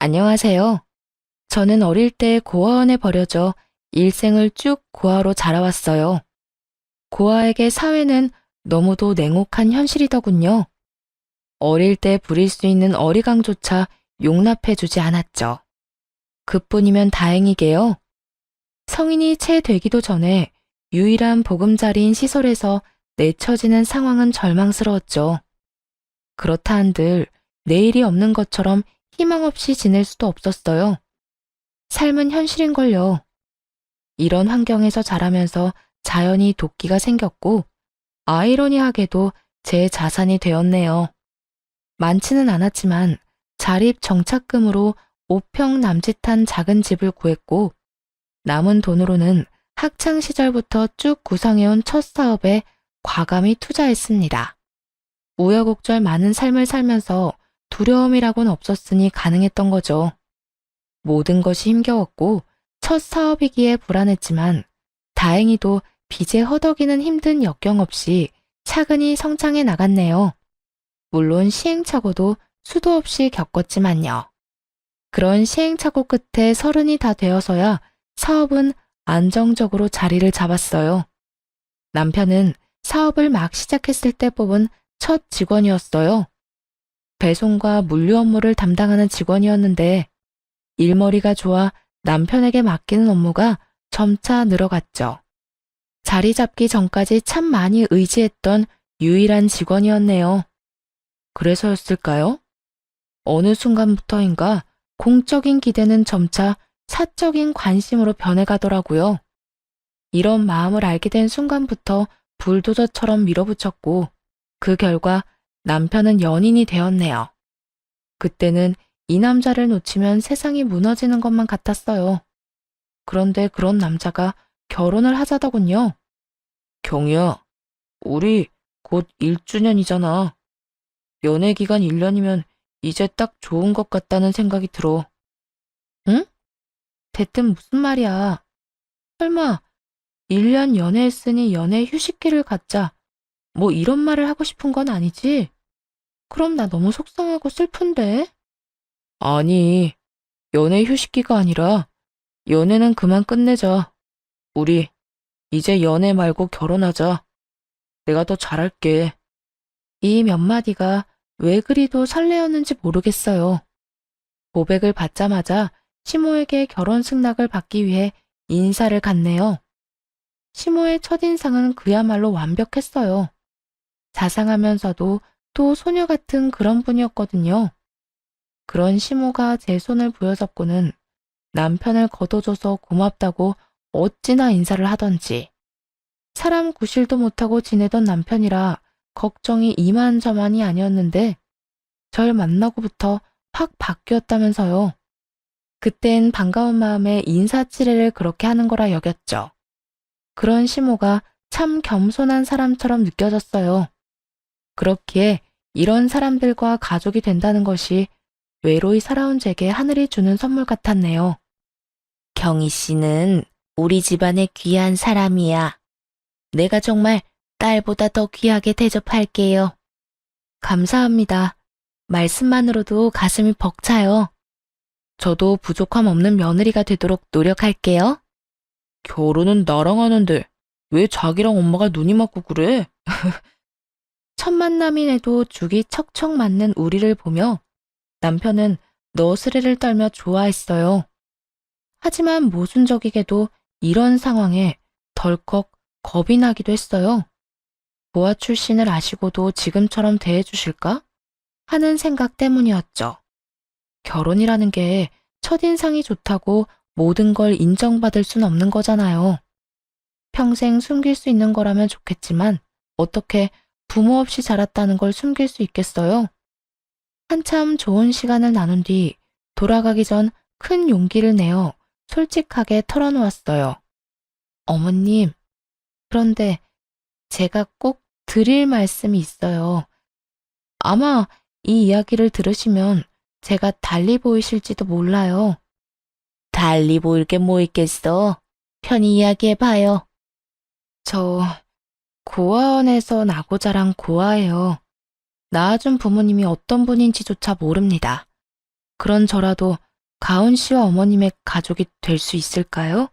안녕하세요. 저는 어릴 때 고아원에 버려져 일생을 쭉 고아로 자라왔어요. 고아에게 사회는 너무도 냉혹한 현실이더군요. 어릴 때 부릴 수 있는 어리광조차 용납해주지 않았죠. 그뿐이면 다행이게요. 성인이 채 되기도 전에 유일한 보금자리인 시설에서 내쳐지는 상황은 절망스러웠죠. 그렇다 한들 내일이 없는 것처럼 희망 없이 지낼 수도 없었어요. 삶은 현실인걸요. 이런 환경에서 자라면서 자연히 도끼가 생겼고 아이러니하게도 제 자산이 되었네요. 많지는 않았지만 자립 정착금으로 5평 남짓한 작은 집을 구했고 남은 돈으로는 학창 시절부터 쭉 구상해온 첫 사업에 과감히 투자했습니다. 우여곡절 많은 삶을 살면서 두려움이라고는 없었으니 가능했던 거죠. 모든 것이 힘겨웠고 첫 사업이기에 불안했지만 다행히도 빚에 허덕이는 힘든 역경 없이 차근히 성장해 나갔네요. 물론 시행착오도 수도 없이 겪었지만요. 그런 시행착오 끝에 30이 다 되어서야 사업은 안정적으로 자리를 잡았어요. 남편은 사업을 막 시작했을 때 뽑은 첫 직원이었어요. 배송과 물류 업무를 담당하는 직원이었는데 일머리가 좋아 남편에게 맡기는 업무가 점차 늘어갔죠. 자리 잡기 전까지 참 많이 의지했던 유일한 직원이었네요. 그래서였을까요? 어느 순간부터인가 공적인 기대는 점차 사적인 관심으로 변해가더라고요. 이런 마음을 알게 된 순간부터 불도저처럼 밀어붙였고 그 결과 남편은 연인이 되었네요. 그때는 이 남자를 놓치면 세상이 무너지는 것만 같았어요. 그런데 그런 남자가 결혼을 하자더군요. 경희야, 우리 곧 1주년이잖아. 연애 기간 1년이면 이제 딱 좋은 것 같다는 생각이 들어. 응? 대뜸 무슨 말이야. 설마 1년 연애했으니 연애 휴식기를 갖자. 뭐 이런 말을 하고 싶은 건 아니지? 그럼 나 너무 속상하고 슬픈데? 아니, 연애 휴식기가 아니라 연애는 그만 끝내자. 우리 이제 연애 말고 결혼하자. 내가 더 잘할게. 이 몇 마디가 왜 그리도 설레었는지 모르겠어요. 고백을 받자마자 시모에게 결혼 승낙을 받기 위해 인사를 갔네요. 시모의 첫인상은 그야말로 완벽했어요. 자상하면서도 또 소녀 같은 그런 분이었거든요. 그런 시모가 제 손을 부여잡고는 남편을 거둬줘서 고맙다고 어찌나 인사를 하던지. 사람 구실도 못하고 지내던 남편이라 걱정이 이만저만이 아니었는데 절 만나고부터 확 바뀌었다면서요. 그땐 반가운 마음에 인사치레를 그렇게 하는 거라 여겼죠. 그런 시모가 참 겸손한 사람처럼 느껴졌어요. 그렇기에 이런 사람들과 가족이 된다는 것이 외로이 살아온 제게 하늘이 주는 선물 같았네요. 경희 씨는 우리 집안의 귀한 사람이야. 내가 정말 딸보다 더 귀하게 대접할게요. 감사합니다. 말씀만으로도 가슴이 벅차요. 저도 부족함 없는 며느리가 되도록 노력할게요. 결혼은 나랑 하는데 왜 자기랑 엄마가 눈이 맞고 그래? 첫 만남인에도 죽이 척척 맞는 우리를 보며 남편은 너스레를 떨며 좋아했어요. 하지만 모순적이게도 이런 상황에 덜컥 겁이 나기도 했어요. 고아 출신을 아시고도 지금처럼 대해주실까? 하는 생각 때문이었죠. 결혼이라는 게 첫인상이 좋다고 모든 걸 인정받을 순 없는 거잖아요. 평생 숨길 수 있는 거라면 좋겠지만 어떻게 부모 없이 자랐다는 걸 숨길 수 있겠어요? 한참 좋은 시간을 나눈 뒤 돌아가기 전 큰 용기를 내어 솔직하게 털어놓았어요. 어머님, 그런데 제가 꼭 드릴 말씀이 있어요. 아마 이 이야기를 들으시면 제가 달리 보이실지도 몰라요. 달리 보일 게 뭐 있겠어? 편히 이야기해봐요. 저 고아원에서 나고 자란 고아예요. 낳아준 부모님이 어떤 분인지조차 모릅니다. 그런 저라도 가온 씨와 어머님의 가족이 될 수 있을까요?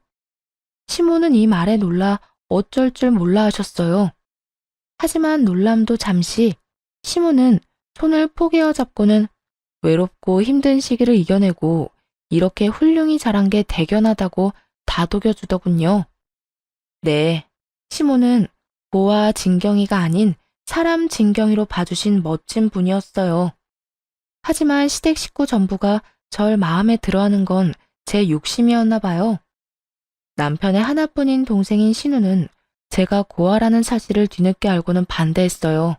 시모는 이 말에 놀라 어쩔 줄 몰라 하셨어요. 하지만 놀람도 잠시 시모는 손을 포개어 잡고는 외롭고 힘든 시기를 이겨내고 이렇게 훌륭히 자란 게 대견하다고 다독여주더군요. 네, 시모는 고아 진경이가 아닌 사람 진경이로 봐주신 멋진 분이었어요. 하지만 시댁 식구 전부가 절 마음에 들어하는 건 제 욕심이었나 봐요. 남편의 하나뿐인 동생인 신우는 제가 고아라는 사실을 뒤늦게 알고는 반대했어요.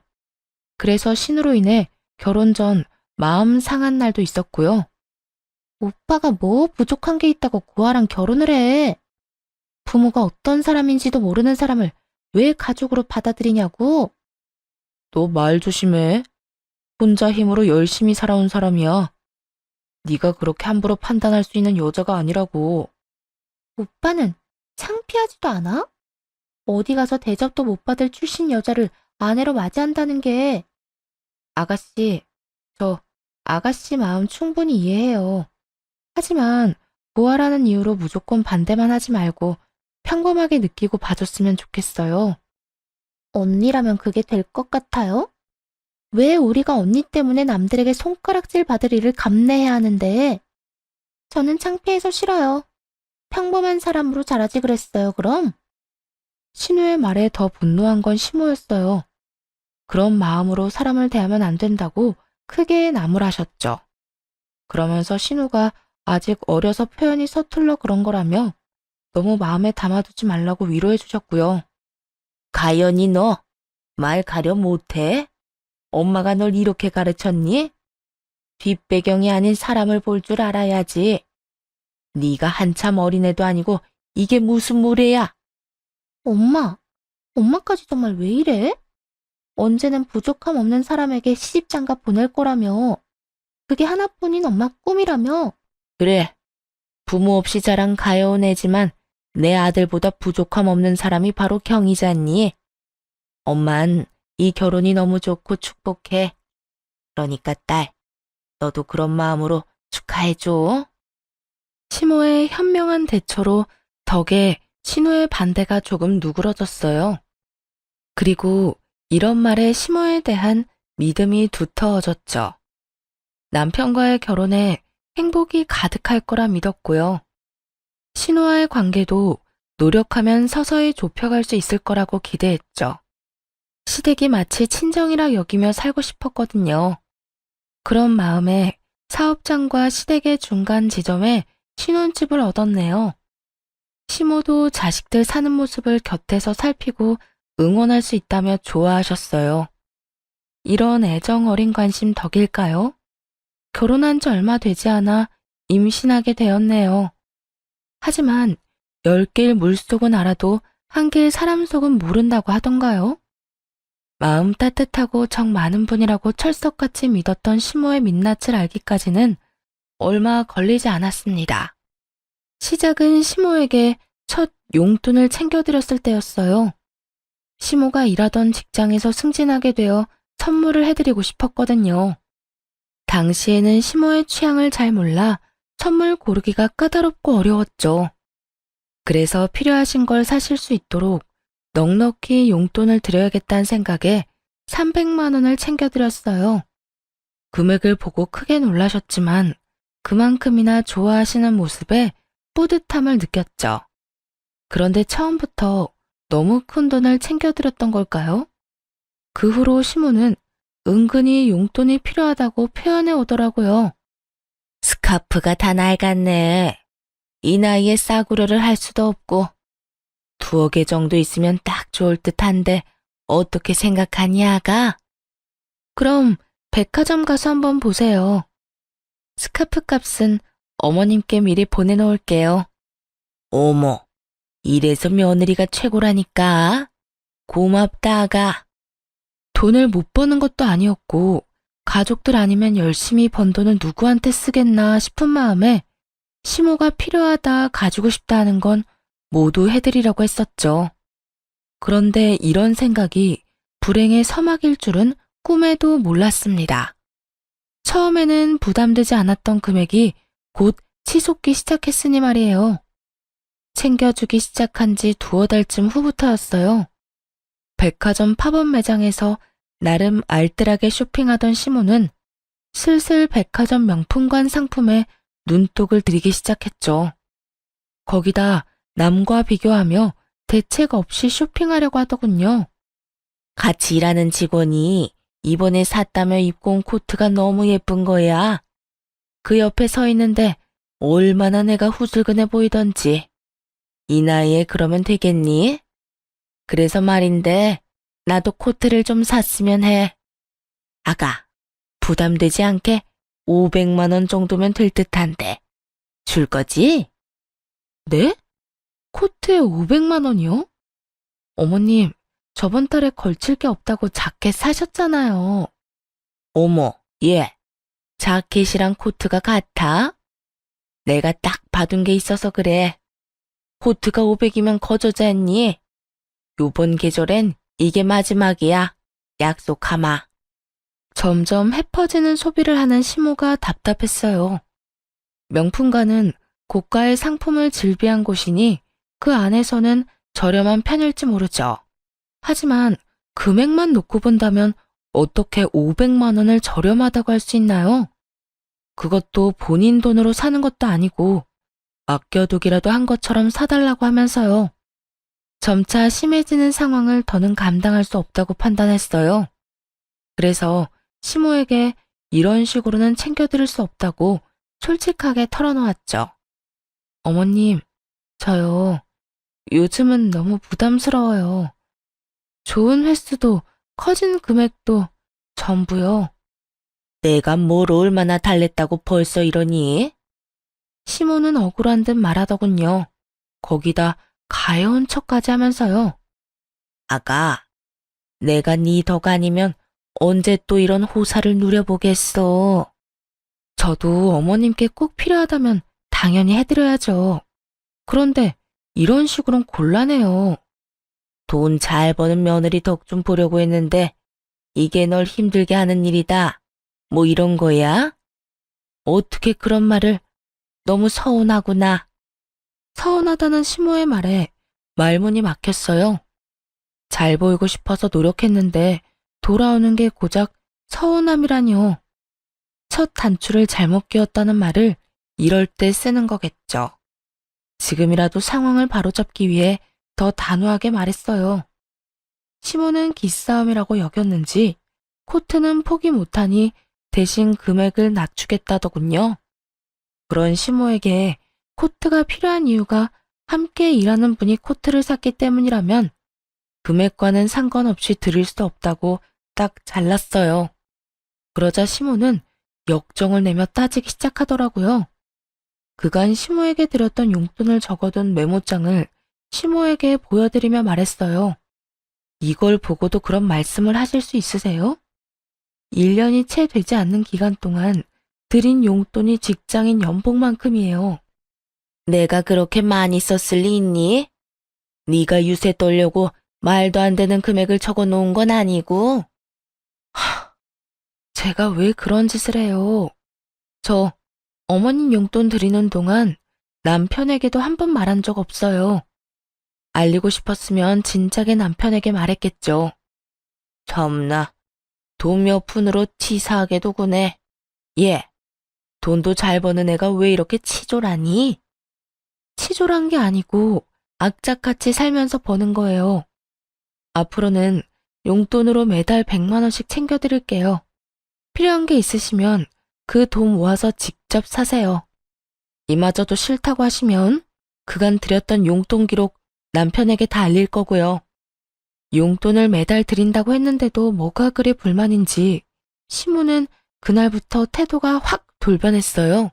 그래서 신우로 인해 결혼 전 마음 상한 날도 있었고요. 오빠가 뭐 부족한 게 있다고 고아랑 결혼을 해? 부모가 어떤 사람인지도 모르는 사람을 왜 가족으로 받아들이냐고? 너 말 조심해. 혼자 힘으로 열심히 살아온 사람이야. 네가 그렇게 함부로 판단할 수 있는 여자가 아니라고. 오빠는 창피하지도 않아? 어디 가서 대접도 못 받을 출신 여자를 아내로 맞이한다는 게. 아가씨, 저 아가씨 마음 충분히 이해해요. 하지만 고아라는 이유로 무조건 반대만 하지 말고 평범하게 느끼고 봐줬으면 좋겠어요. 언니라면 그게 될 것 같아요? 왜 우리가 언니 때문에 남들에게 손가락질 받을 일을 감내해야 하는데? 저는 창피해서 싫어요. 평범한 사람으로 자라지 그랬어요, 그럼? 신우의 말에 더 분노한 건 시모였어요. 그런 마음으로 사람을 대하면 안 된다고 크게 나무라셨죠. 그러면서 신우가 아직 어려서 표현이 서툴러 그런 거라며 너무 마음에 담아두지 말라고 위로해 주셨고요. 가연이 너 말 가려 못해? 엄마가 널 이렇게 가르쳤니? 뒷배경이 아닌 사람을 볼 줄 알아야지. 네가 한참 어린애도 아니고 이게 무슨 무례야? 엄마까지 정말 왜 이래? 언제는 부족함 없는 사람에게 시집장가 보낼 거라며. 그게 하나뿐인 엄마 꿈이라며. 그래, 부모 없이 자란 가여운 애지만 내 아들보다 부족함 없는 사람이 바로 경이잖니. 엄만 이 결혼이 너무 좋고 축복해. 그러니까 딸, 너도 그런 마음으로 축하해줘. 시모의 현명한 대처로 덕에 신우의 반대가 조금 누그러졌어요. 그리고 이런 말에 시모에 대한 믿음이 두터워졌죠. 남편과의 결혼에 행복이 가득할 거라 믿었고요. 신우와의 관계도 노력하면 서서히 좁혀갈 수 있을 거라고 기대했죠. 시댁이 마치 친정이라 여기며 살고 싶었거든요. 그런 마음에 사업장과 시댁의 중간 지점에 신혼집을 얻었네요. 시모도 자식들 사는 모습을 곁에서 살피고 응원할 수 있다며 좋아하셨어요. 이런 애정 어린 관심 덕일까요? 결혼한 지 얼마 되지 않아 임신하게 되었네요. 하지만 10길 물속은 알아도 1길 사람 속은 모른다고 하던가요? 마음 따뜻하고 정 많은 분이라고 철석같이 믿었던 시모의 민낯을 알기까지는 얼마 걸리지 않았습니다. 시작은 시모에게 첫 용돈을 챙겨드렸을 때였어요. 시모가 일하던 직장에서 승진하게 되어 선물을 해드리고 싶었거든요. 당시에는 시모의 취향을 잘 몰라 선물 고르기가 까다롭고 어려웠죠. 그래서 필요하신 걸 사실 수 있도록 넉넉히 용돈을 드려야겠다는 생각에 300만 원을 챙겨드렸어요. 금액을 보고 크게 놀라셨지만 그만큼이나 좋아하시는 모습에 뿌듯함을 느꼈죠. 그런데 처음부터 너무 큰 돈을 챙겨드렸던 걸까요? 그 후로 시모는 은근히 용돈이 필요하다고 표현해 오더라고요. 스카프가 다 낡았네. 이 나이에 싸구려를 할 수도 없고 2억 개 정도 있으면 딱 좋을 듯한데 어떻게 생각하니 아가? 그럼 백화점 가서 한번 보세요. 스카프 값은 어머님께 미리 보내놓을게요. 어머, 이래서 며느리가 최고라니까. 고맙다 아가. 돈을 못 버는 것도 아니었고 가족들 아니면 열심히 번 돈을 누구한테 쓰겠나 싶은 마음에 시모가 필요하다 가지고 싶다 하는 건 모두 해드리려고 했었죠. 그런데 이런 생각이 불행의 서막일 줄은 꿈에도 몰랐습니다. 처음에는 부담되지 않았던 금액이 곧 치솟기 시작했으니 말이에요. 챙겨주기 시작한 지 두어 달쯤 후부터였어요. 백화점 팝업 매장에서 나름 알뜰하게 쇼핑하던 시모는 슬슬 백화점 명품관 상품에 눈독을 들이기 시작했죠. 거기다 남과 비교하며 대책 없이 쇼핑하려고 하더군요. 같이 일하는 직원이 이번에 샀다며 입고 온 코트가 너무 예쁜 거야. 그 옆에 서 있는데 얼마나 내가 후줄근해 보이던지. 이 나이에 그러면 되겠니? 그래서 말인데 나도 코트를 좀 샀으면 해. 아가, 부담되지 않게 500만 원 정도면 될 듯한데. 줄 거지? 네? 코트에 500만 원이요? 어머님, 저번 달에 걸칠 게 없다고 자켓 사셨잖아요. 어머, 얘, 자켓이랑 코트가 같아? 내가 딱 봐둔 게 있어서 그래. 코트가 500이면 거저잖니? 요번 계절엔 이게 마지막이야. 약속하마. 점점 해퍼지는 소비를 하는 시모가 답답했어요. 명품관은 고가의 상품을 즐비한 곳이니 그 안에서는 저렴한 편일지 모르죠. 하지만 금액만 놓고 본다면 어떻게 500만 원을 저렴하다고 할 수 있나요? 그것도 본인 돈으로 사는 것도 아니고 아껴두기라도 한 것처럼 사달라고 하면서요. 점차 심해지는 상황을 더는 감당할 수 없다고 판단했어요. 그래서 시모에게 이런 식으로는 챙겨드릴 수 없다고 솔직하게 털어놓았죠. 어머님, 저요. 요즘은 너무 부담스러워요. 좋은 횟수도 커진 금액도 전부요. 내가 뭘 얼마나 달랬다고 벌써 이러니? 시모는 억울한 듯 말하더군요. 거기다 가여운 척까지 하면서요. 아가, 내가 네 덕 아니면 언제 또 이런 호사를 누려보겠어. 저도 어머님께 꼭 필요하다면 당연히 해드려야죠. 그런데 이런 식으로는 곤란해요. 돈 잘 버는 며느리 덕 좀 보려고 했는데 이게 널 힘들게 하는 일이다. 뭐 이런 거야? 어떻게 그런 말을. 너무 서운하구나. 서운하다는 시모의 말에 말문이 막혔어요. 잘 보이고 싶어서 노력했는데 돌아오는 게 고작 서운함이라뇨. 첫 단추를 잘못 끼웠다는 말을 이럴 때 쓰는 거겠죠. 지금이라도 상황을 바로잡기 위해 더 단호하게 말했어요. 시모는 기싸움이라고 여겼는지 코트는 포기 못하니 대신 금액을 낮추겠다더군요. 그런 시모에게 코트가 필요한 이유가 함께 일하는 분이 코트를 샀기 때문이라면 금액과는 상관없이 드릴 수 없다고 딱 잘랐어요. 그러자 시모는 역정을 내며 따지기 시작하더라고요. 그간 시모에게 드렸던 용돈을 적어둔 메모장을 시모에게 보여드리며 말했어요. 이걸 보고도 그런 말씀을 하실 수 있으세요? 1년이 채 되지 않는 기간 동안 드린 용돈이 직장인 연봉만큼이에요. 내가 그렇게 많이 썼을 리 있니? 네가 유세 떨려고 말도 안 되는 금액을 적어놓은 건 아니고. 제가 왜 그런 짓을 해요? 저 어머님 용돈 드리는 동안 남편에게도 한 번 말한 적 없어요. 알리고 싶었으면 진작에 남편에게 말했겠죠. 참나, 돈 몇 푼으로 치사하게도 구네. 예, 돈도 잘 버는 애가 왜 이렇게 치졸하니? 치졸한 게 아니고 악착같이 살면서 버는 거예요. 앞으로는 용돈으로 매달 100만 원씩 챙겨드릴게요. 필요한 게 있으시면 그 돈 모아서 직접 사세요. 이마저도 싫다고 하시면 그간 드렸던 용돈 기록 남편에게 다 알릴 거고요. 용돈을 매달 드린다고 했는데도 뭐가 그리 불만인지 시모는 그날부터 태도가 확 돌변했어요.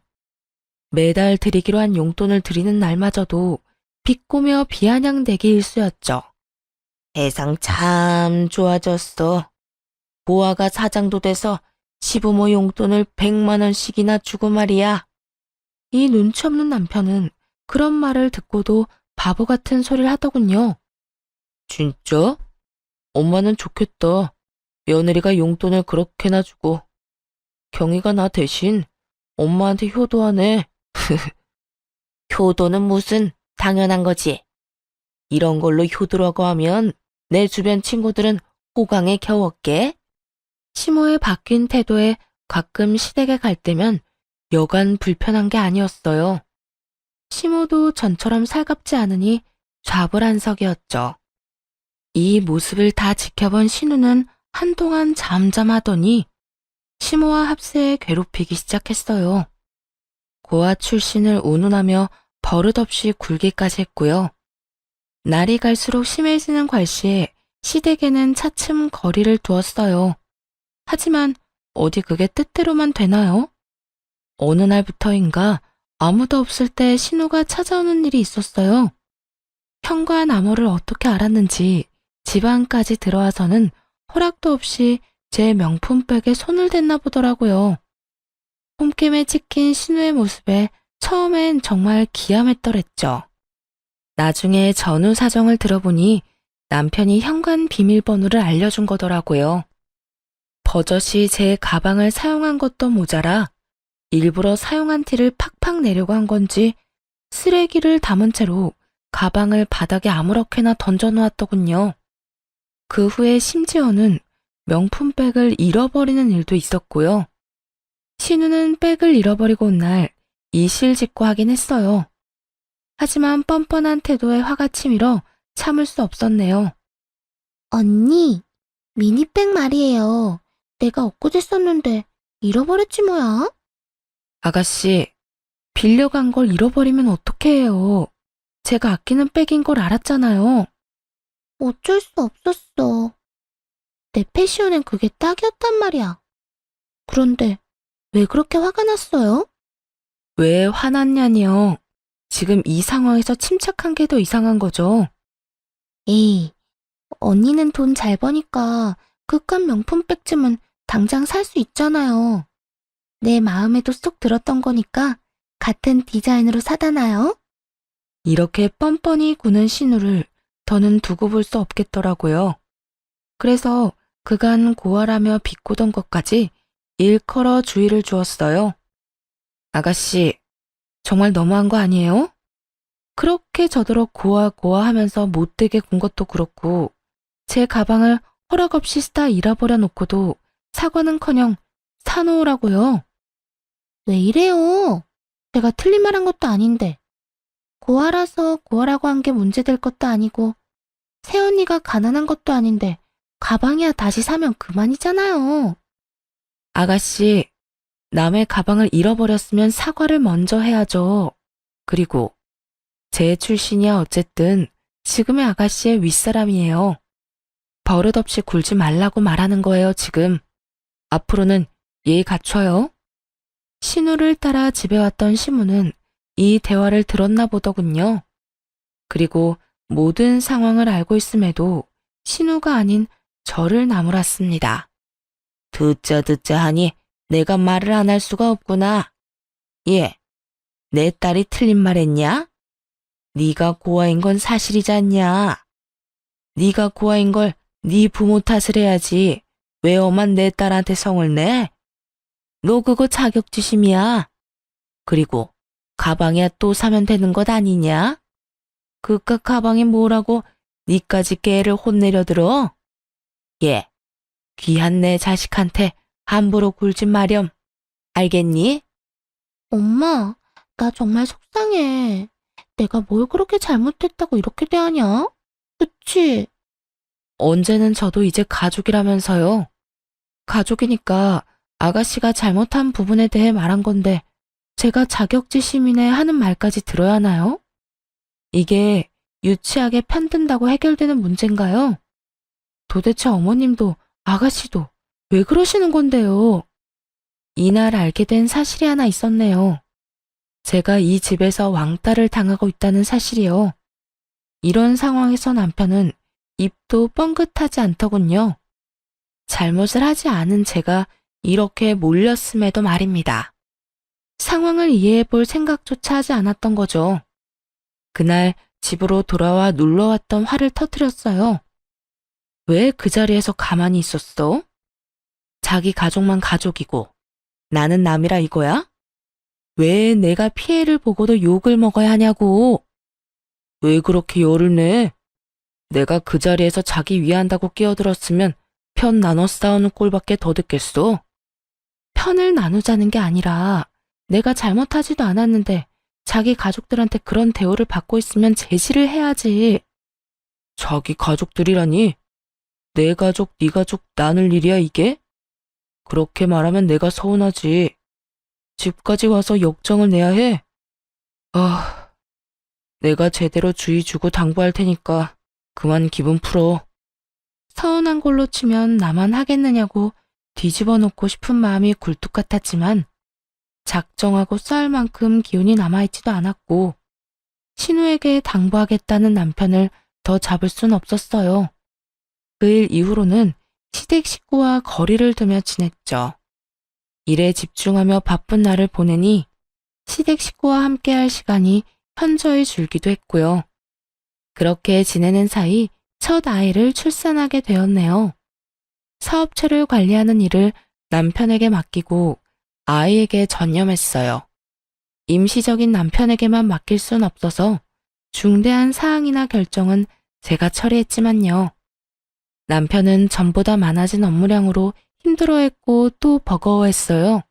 매달 드리기로 한 용돈을 드리는 날마저도 비꼬며 비아냥대기 일쑤였죠. 세상 참 좋아졌어. 보아가 사장도 돼서 시부모 용돈을 100만 원씩이나 주고 말이야. 이 눈치 없는 남편은 그런 말을 듣고도 바보 같은 소리를 하더군요. 진짜? 엄마는 좋겠다. 며느리가 용돈을 그렇게나 주고. 경희가 나 대신 엄마한테 효도하네. 효도는 무슨 당연한 거지. 이런 걸로 효도라고 하면 내 주변 친구들은 호강에 겨웠게. 시모의 바뀐 태도에 가끔 시댁에 갈 때면 여간 불편한 게 아니었어요. 시모도 전처럼 살갑지 않으니 좌불안석이었죠. 이 모습을 다 지켜본 신우는 한동안 잠잠하더니 시모와 합세에 괴롭히기 시작했어요. 고아 출신을 운운하며 버릇없이 굴기까지 했고요. 날이 갈수록 심해지는 괄시에 시댁에는 차츰 거리를 두었어요. 하지만 어디 그게 뜻대로만 되나요? 어느 날부터인가 아무도 없을 때 신우가 찾아오는 일이 있었어요. 현관 암호를 어떻게 알았는지 집 안까지 들어와서는 허락도 없이 제 명품백에 손을 댔나 보더라고요. 홈캠에 찍힌 신우의 모습에 처음엔 정말 기함했더랬죠. 나중에 전후 사정을 들어보니 남편이 현관 비밀번호를 알려준 거더라고요. 버젓이 제 가방을 사용한 것도 모자라 일부러 사용한 티를 팍팍 내려고 한 건지 쓰레기를 담은 채로 가방을 바닥에 아무렇게나 던져놓았더군요. 그 후에 심지어는 명품백을 잃어버리는 일도 있었고요. 신우는 백을 잃어버리고 온 날 이실직고하긴 했어요. 하지만 뻔뻔한 태도에 화가 치밀어 참을 수 없었네요. 언니, 미니백 말이에요. 내가 엊그제 썼는데 잃어버렸지 뭐야? 아가씨, 빌려간 걸 잃어버리면 어떡해 해요. 제가 아끼는 백인 걸 알았잖아요. 어쩔 수 없었어. 내 패션엔 그게 딱이었단 말이야. 그런데 왜 그렇게 화가 났어요? 왜 화났냐니요. 지금 이 상황에서 침착한 게 더 이상한 거죠. 에이, 언니는 돈 잘 버니까 그깟 명품백쯤은 당장 살 수 있잖아요. 내 마음에도 쏙 들었던 거니까 같은 디자인으로 사다나요? 이렇게 뻔뻔히 구는 신우를 더는 두고 볼 수 없겠더라고요. 그래서 그간 고아라며 비꼬던 것까지 일컬어 주의를 주었어요. 아가씨, 정말 너무한 거 아니에요? 그렇게 저더러 고아 하면서 못되게 군 것도 그렇고 제 가방을 허락 없이 쓰다 잃어버려 놓고도 사과는커녕 사놓으라고요. 왜 이래요? 제가 틀린 말 한 것도 아닌데. 고아라서 고아라고 한 게 문제될 것도 아니고 새언니가 가난한 것도 아닌데 가방이야 다시 사면 그만이잖아요. 아가씨, 남의 가방을 잃어버렸으면 사과를 먼저 해야죠. 그리고 제 출신이야 어쨌든 지금의 아가씨의 윗사람이에요. 버릇없이 굴지 말라고 말하는 거예요, 지금. 앞으로는 예의 갖춰요. 신우를 따라 집에 왔던 시무는 이 대화를 들었나 보더군요. 그리고 모든 상황을 알고 있음에도 신우가 아닌 저를 나무랐습니다. 듣자 하니 내가 말을 안 할 수가 없구나. 예, 내 딸이 틀린 말 했냐? 네가 고아인 건 사실이지 않냐? 네가 고아인 걸 네 부모 탓을 해야지. 왜 엄한 내 딸한테 성을 내? 너 그거 자격지심이야. 그리고 가방이야 또 사면 되는 것 아니냐? 그깟 가방이 뭐라고 니까지 깨를 혼내려 들어? 예, 귀한 내 자식한테 함부로 굴지 마렴. 알겠니? 엄마, 나 정말 속상해. 내가 뭘 그렇게 잘못했다고 이렇게 대하냐? 그치? 언제는 저도 이제 가족이라면서요. 가족이니까 아가씨가 잘못한 부분에 대해 말한 건데 제가 자격지심이네 하는 말까지 들어야 하나요? 이게 유치하게 편든다고 해결되는 문제인가요? 도대체 어머님도 아가씨도 왜 그러시는 건데요? 이날 알게 된 사실이 하나 있었네요. 제가 이 집에서 왕따를 당하고 있다는 사실이요. 이런 상황에서 남편은 입도 뻥긋하지 않더군요. 잘못을 하지 않은 제가 이렇게 몰렸음에도 말입니다. 상황을 이해해 볼 생각조차 하지 않았던 거죠. 그날 집으로 돌아와 눌러왔던 화를 터뜨렸어요. 왜 그 자리에서 가만히 있었어? 자기 가족만 가족이고 나는 남이라 이거야? 왜 내가 피해를 보고도 욕을 먹어야 하냐고. 왜 그렇게 열을 내? 내가 그 자리에서 자기 위한다고 끼어들었으면 편 나눠 싸우는 꼴밖에 더 듣겠어. 편을 나누자는 게 아니라 내가 잘못하지도 않았는데 자기 가족들한테 그런 대우를 받고 있으면 제지를 해야지. 자기 가족들이라니? 내 가족, 네 가족 나눌 일이야 이게? 그렇게 말하면 내가 서운하지. 집까지 와서 역정을 내야 해? 아, 내가 제대로 주의 주고 당부할 테니까 그만 기분 풀어. 서운한 걸로 치면 나만 하겠느냐고 뒤집어 놓고 싶은 마음이 굴뚝 같았지만 작정하고 싸울 만큼 기운이 남아있지도 않았고 신우에게 당부하겠다는 남편을 더 잡을 순 없었어요. 그 일 이후로는 시댁 식구와 거리를 두며 지냈죠. 일에 집중하며 바쁜 날을 보내니 시댁 식구와 함께할 시간이 현저히 줄기도 했고요. 그렇게 지내는 사이 첫 아이를 출산하게 되었네요. 사업체를 관리하는 일을 남편에게 맡기고 아이에게 전념했어요. 임시적인 남편에게만 맡길 순 없어서 중대한 사항이나 결정은 제가 처리했지만요. 남편은 전보다 많아진 업무량으로 힘들어했고 또 버거워했어요.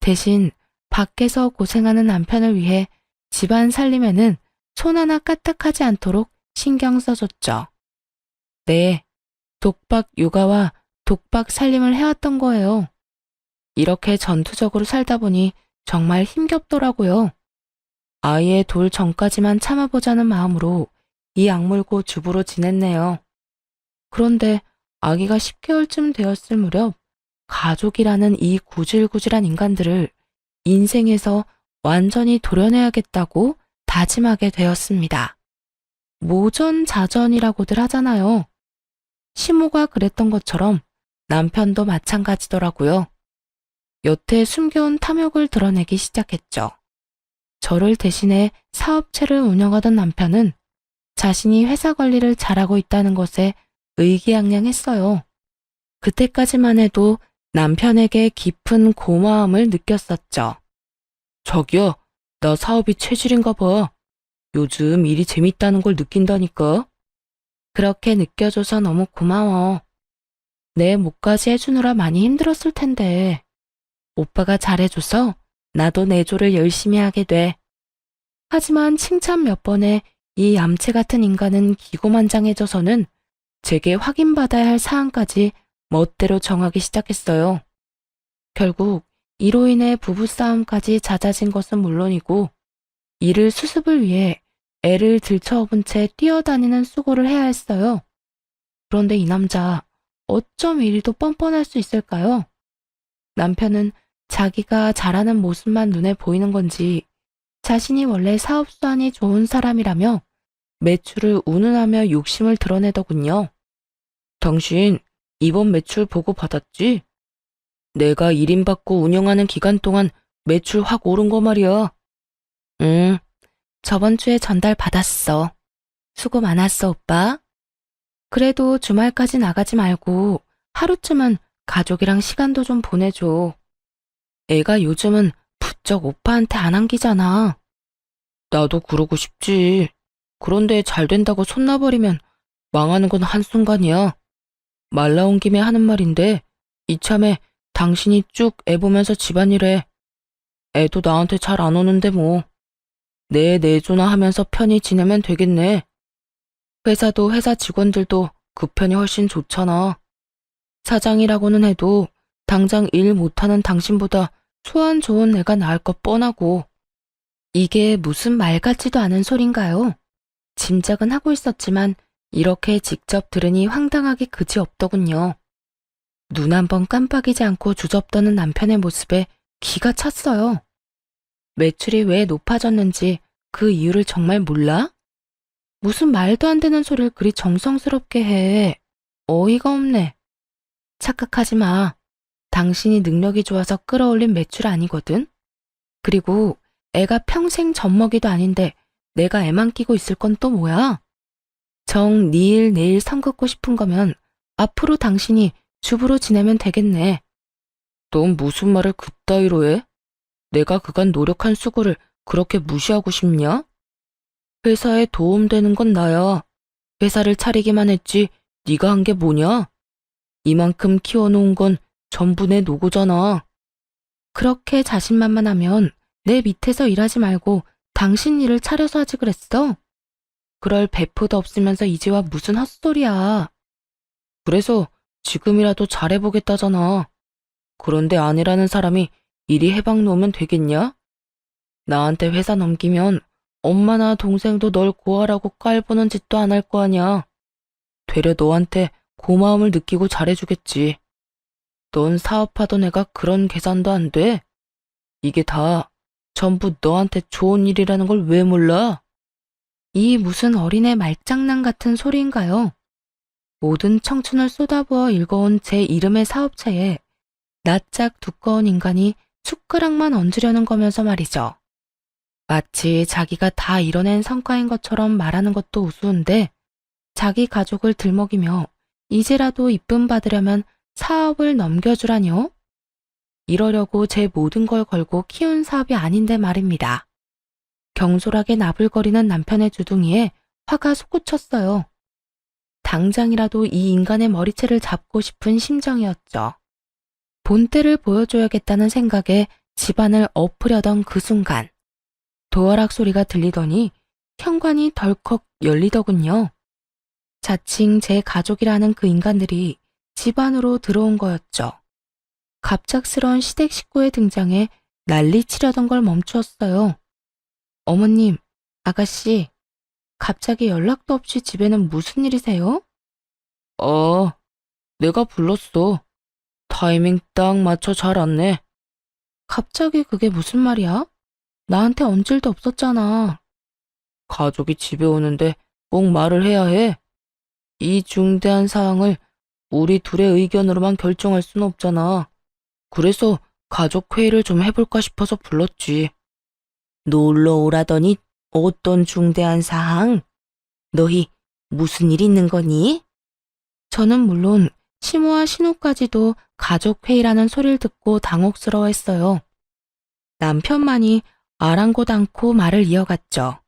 대신 밖에서 고생하는 남편을 위해 집안 살림에는 손 하나 까딱하지 않도록 신경 써줬죠. 네, 독박 육아와 독박 살림을 해왔던 거예요. 이렇게 전투적으로 살다 보니 정말 힘겹더라고요. 아이의 돌 전까지만 참아보자는 마음으로 이 악물고 주부로 지냈네요. 그런데 아기가 10개월쯤 되었을 무렵 가족이라는 이 구질구질한 인간들을 인생에서 완전히 도려내야겠다고 다짐하게 되었습니다. 모전자전이라고들 하잖아요. 시모가 그랬던 것처럼 남편도 마찬가지더라고요. 여태 숨겨온 탐욕을 드러내기 시작했죠. 저를 대신해 사업체를 운영하던 남편은 자신이 회사 관리를 잘하고 있다는 것에 의기양양했어요. 그때까지만 해도 남편에게 깊은 고마움을 느꼈었죠. 자기야, 나 사업이 체질인가 봐. 요즘 일이 재밌다는 걸 느낀다니까. 그렇게 느껴줘서 너무 고마워. 내 몫까지 해주느라 많이 힘들었을 텐데. 오빠가 잘해줘서 나도 내 조를 열심히 하게 돼. 하지만 칭찬 몇 번에 이 얌체 같은 인간은 기고만장해져서는 제게 확인받아야 할 사항까지 멋대로 정하기 시작했어요. 결국 이로 인해 부부싸움까지 잦아진 것은 물론이고 이를 수습을 위해 애를 들쳐업은 채 뛰어다니는 수고를 해야 했어요. 그런데 이 남자 어쩜 이리도 뻔뻔할 수 있을까요? 남편은 자기가 잘하는 모습만 눈에 보이는 건지 자신이 원래 사업 수완이 좋은 사람이라며 매출을 운운하며 욕심을 드러내더군요. 당신 이번 매출 보고 받았지? 내가 1인 받고 운영하는 기간 동안 매출 확 오른 거 말이야. 응, 저번 주에 전달 받았어. 수고 많았어, 오빠. 그래도 주말까지 나가지 말고 하루쯤은 가족이랑 시간도 좀 보내줘. 애가 요즘은 부쩍 오빠한테 안 안기잖아. 나도 그러고 싶지. 그런데 잘 된다고 손 놔버리면 망하는 건 한순간이야. 말 나온 김에 하는 말인데 이참에 당신이 쭉 애 보면서 집안일해. 애도 나한테 잘 안 오는데 뭐. 내 내조나 하면서 편히 지내면 되겠네. 회사도 회사 직원들도 그 편이 훨씬 좋잖아. 사장이라고는 해도 당장 일 못하는 당신보다 소원 좋은 애가 나을 것 뻔하고. 이게 무슨 말 같지도 않은 소린가요? 짐작은 하고 있었지만 이렇게 직접 들으니 황당하기 그지없더군요. 눈 한 번 깜빡이지 않고 주접떠는 남편의 모습에 기가 찼어요. 매출이 왜 높아졌는지 그 이유를 정말 몰라? 무슨 말도 안 되는 소리를 그리 정성스럽게 해. 어이가 없네. 착각하지 마. 당신이 능력이 좋아서 끌어올린 매출 아니거든. 그리고 애가 평생 젖먹이도 아닌데 내가 애만 끼고 있을 건 또 뭐야? 정 니일 내일 선 긋고 싶은 거면 앞으로 당신이 주부로 지내면 되겠네. 넌 무슨 말을 그따위로 해? 내가 그간 노력한 수고를 그렇게 무시하고 싶냐? 회사에 도움되는 건 나야. 회사를 차리기만 했지 네가 한 게 뭐냐? 이만큼 키워놓은 건 전부 내 노고잖아. 그렇게 자신만만하면 내 밑에서 일하지 말고 당신 일을 차려서 하지 그랬어? 그럴 배포도 없으면서 이제 와 무슨 헛소리야. 그래서 지금이라도 잘해보겠다잖아. 그런데 아내라는 사람이 이리 해박 놓으면 되겠냐? 나한테 회사 넘기면 엄마나 동생도 널 구하라고 깔보는 짓도 안 할 거 아냐. 되려 너한테 고마움을 느끼고 잘해주겠지. 넌 사업하던 애가 그런 계산도 안 돼? 이게 다 전부 너한테 좋은 일이라는 걸 왜 몰라? 이 무슨 어린애 말장난 같은 소리인가요? 모든 청춘을 쏟아부어 읽어온 제 이름의 사업체에 낯짝 두꺼운 인간이 숟가락만 얹으려는 거면서 말이죠. 마치 자기가 다 이뤄낸 성과인 것처럼 말하는 것도 우스운데 자기 가족을 들먹이며 이제라도 이쁨 받으려면 사업을 넘겨주라뇨? 이러려고 제 모든 걸 걸고 키운 사업이 아닌데 말입니다. 경솔하게 나불거리는 남편의 주둥이에 화가 솟구쳤어요. 당장이라도 이 인간의 머리채를 잡고 싶은 심정이었죠. 본때를 보여줘야겠다는 생각에 집안을 엎으려던 그 순간 도어락 소리가 들리더니 현관이 덜컥 열리더군요. 자칭 제 가족이라는 그 인간들이 집 안으로 들어온 거였죠. 갑작스러운 시댁 식구의 등장에 난리치려던 걸 멈추었어요. 어머님, 아가씨, 갑자기 연락도 없이 집에는 무슨 일이세요? 내가 불렀어. 타이밍 딱 맞춰 잘 왔네. 갑자기 그게 무슨 말이야? 나한테 언질도 없었잖아. 가족이 집에 오는데 꼭 말을 해야 해. 이 중대한 사항을 우리 둘의 의견으로만 결정할 순 없잖아. 그래서 가족 회의를 좀 해볼까 싶어서 불렀지. 놀러 오라더니 어떤 중대한 사항? 너희 무슨 일 있는 거니? 저는 물론 시모와 신우까지도 가족 회의라는 소리를 듣고 당혹스러워했어요. 남편만이 아랑곳 않고 말을 이어갔죠.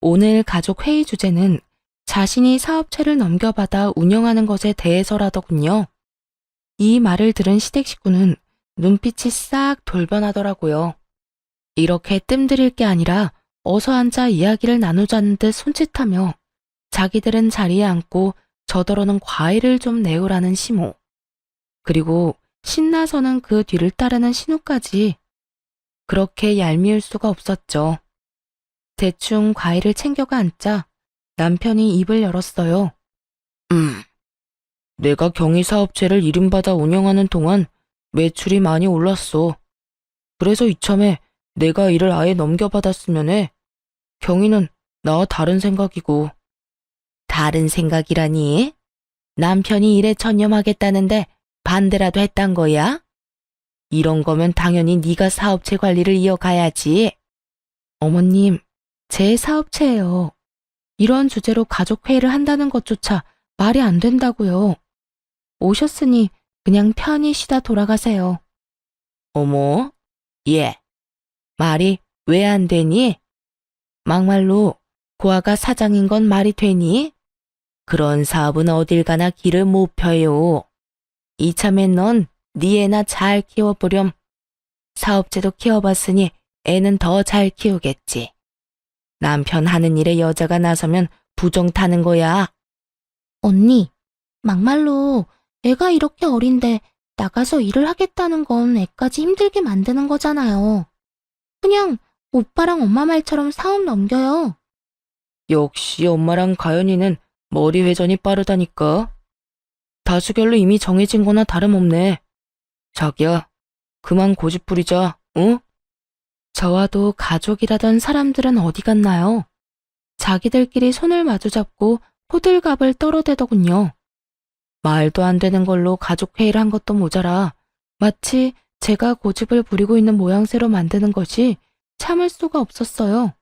오늘 가족 회의 주제는 자신이 사업체를 넘겨받아 운영하는 것에 대해서라더군요. 이 말을 들은 시댁 식구는 눈빛이 싹 돌변하더라고요. 이렇게 뜸들일 게 아니라 어서 앉아 이야기를 나누자는 듯 손짓하며 자기들은 자리에 앉고 저더러는 과일을 좀 내오라는 시모. 그리고 신나서는 그 뒤를 따르는 신우까지. 그렇게 얄미울 수가 없었죠. 대충 과일을 챙겨가 앉자 남편이 입을 열었어요. 내가 경희사업체를 이름받아 운영하는 동안 매출이 많이 올랐어. 그래서 이참에 내가 일을 아예 넘겨받았으면 해. 경희는 나와 다른 생각이고. 다른 생각이라니? 남편이 일에 전념하겠다는데 반대라도 했단 거야? 이런 거면 당연히 네가 사업체 관리를 이어가야지. 어머님, 제 사업체예요. 이런 주제로 가족회의를 한다는 것조차 말이 안 된다고요. 오셨으니 그냥 편히 쉬다 돌아가세요. 어머, 얘, 말이 왜 안 되니? 막말로 고아가 사장인 건 말이 되니? 그런 사업은 어딜 가나 길을 못 펴요. 이참에 넌 네 애나 잘 키워보렴. 사업체도 키워봤으니 애는 더 잘 키우겠지. 남편 하는 일에 여자가 나서면 부정 타는 거야. 언니, 막말로 애가 이렇게 어린데 나가서 일을 하겠다는 건 애까지 힘들게 만드는 거잖아요. 그냥 오빠랑 엄마 말처럼 사업 넘겨요. 역시 엄마랑 가연이는 머리 회전이 빠르다니까. 다수결로 이미 정해진 거나 다름없네. 자기야, 그만 고집 부리자, 응? 저와도 가족이라던 사람들은 어디 갔나요? 자기들끼리 손을 마주잡고 호들갑을 떨어대더군요. 말도 안 되는 걸로 가족회의를 한 것도 모자라 마치 제가 고집을 부리고 있는 모양새로 만드는 것이 참을 수가 없었어요.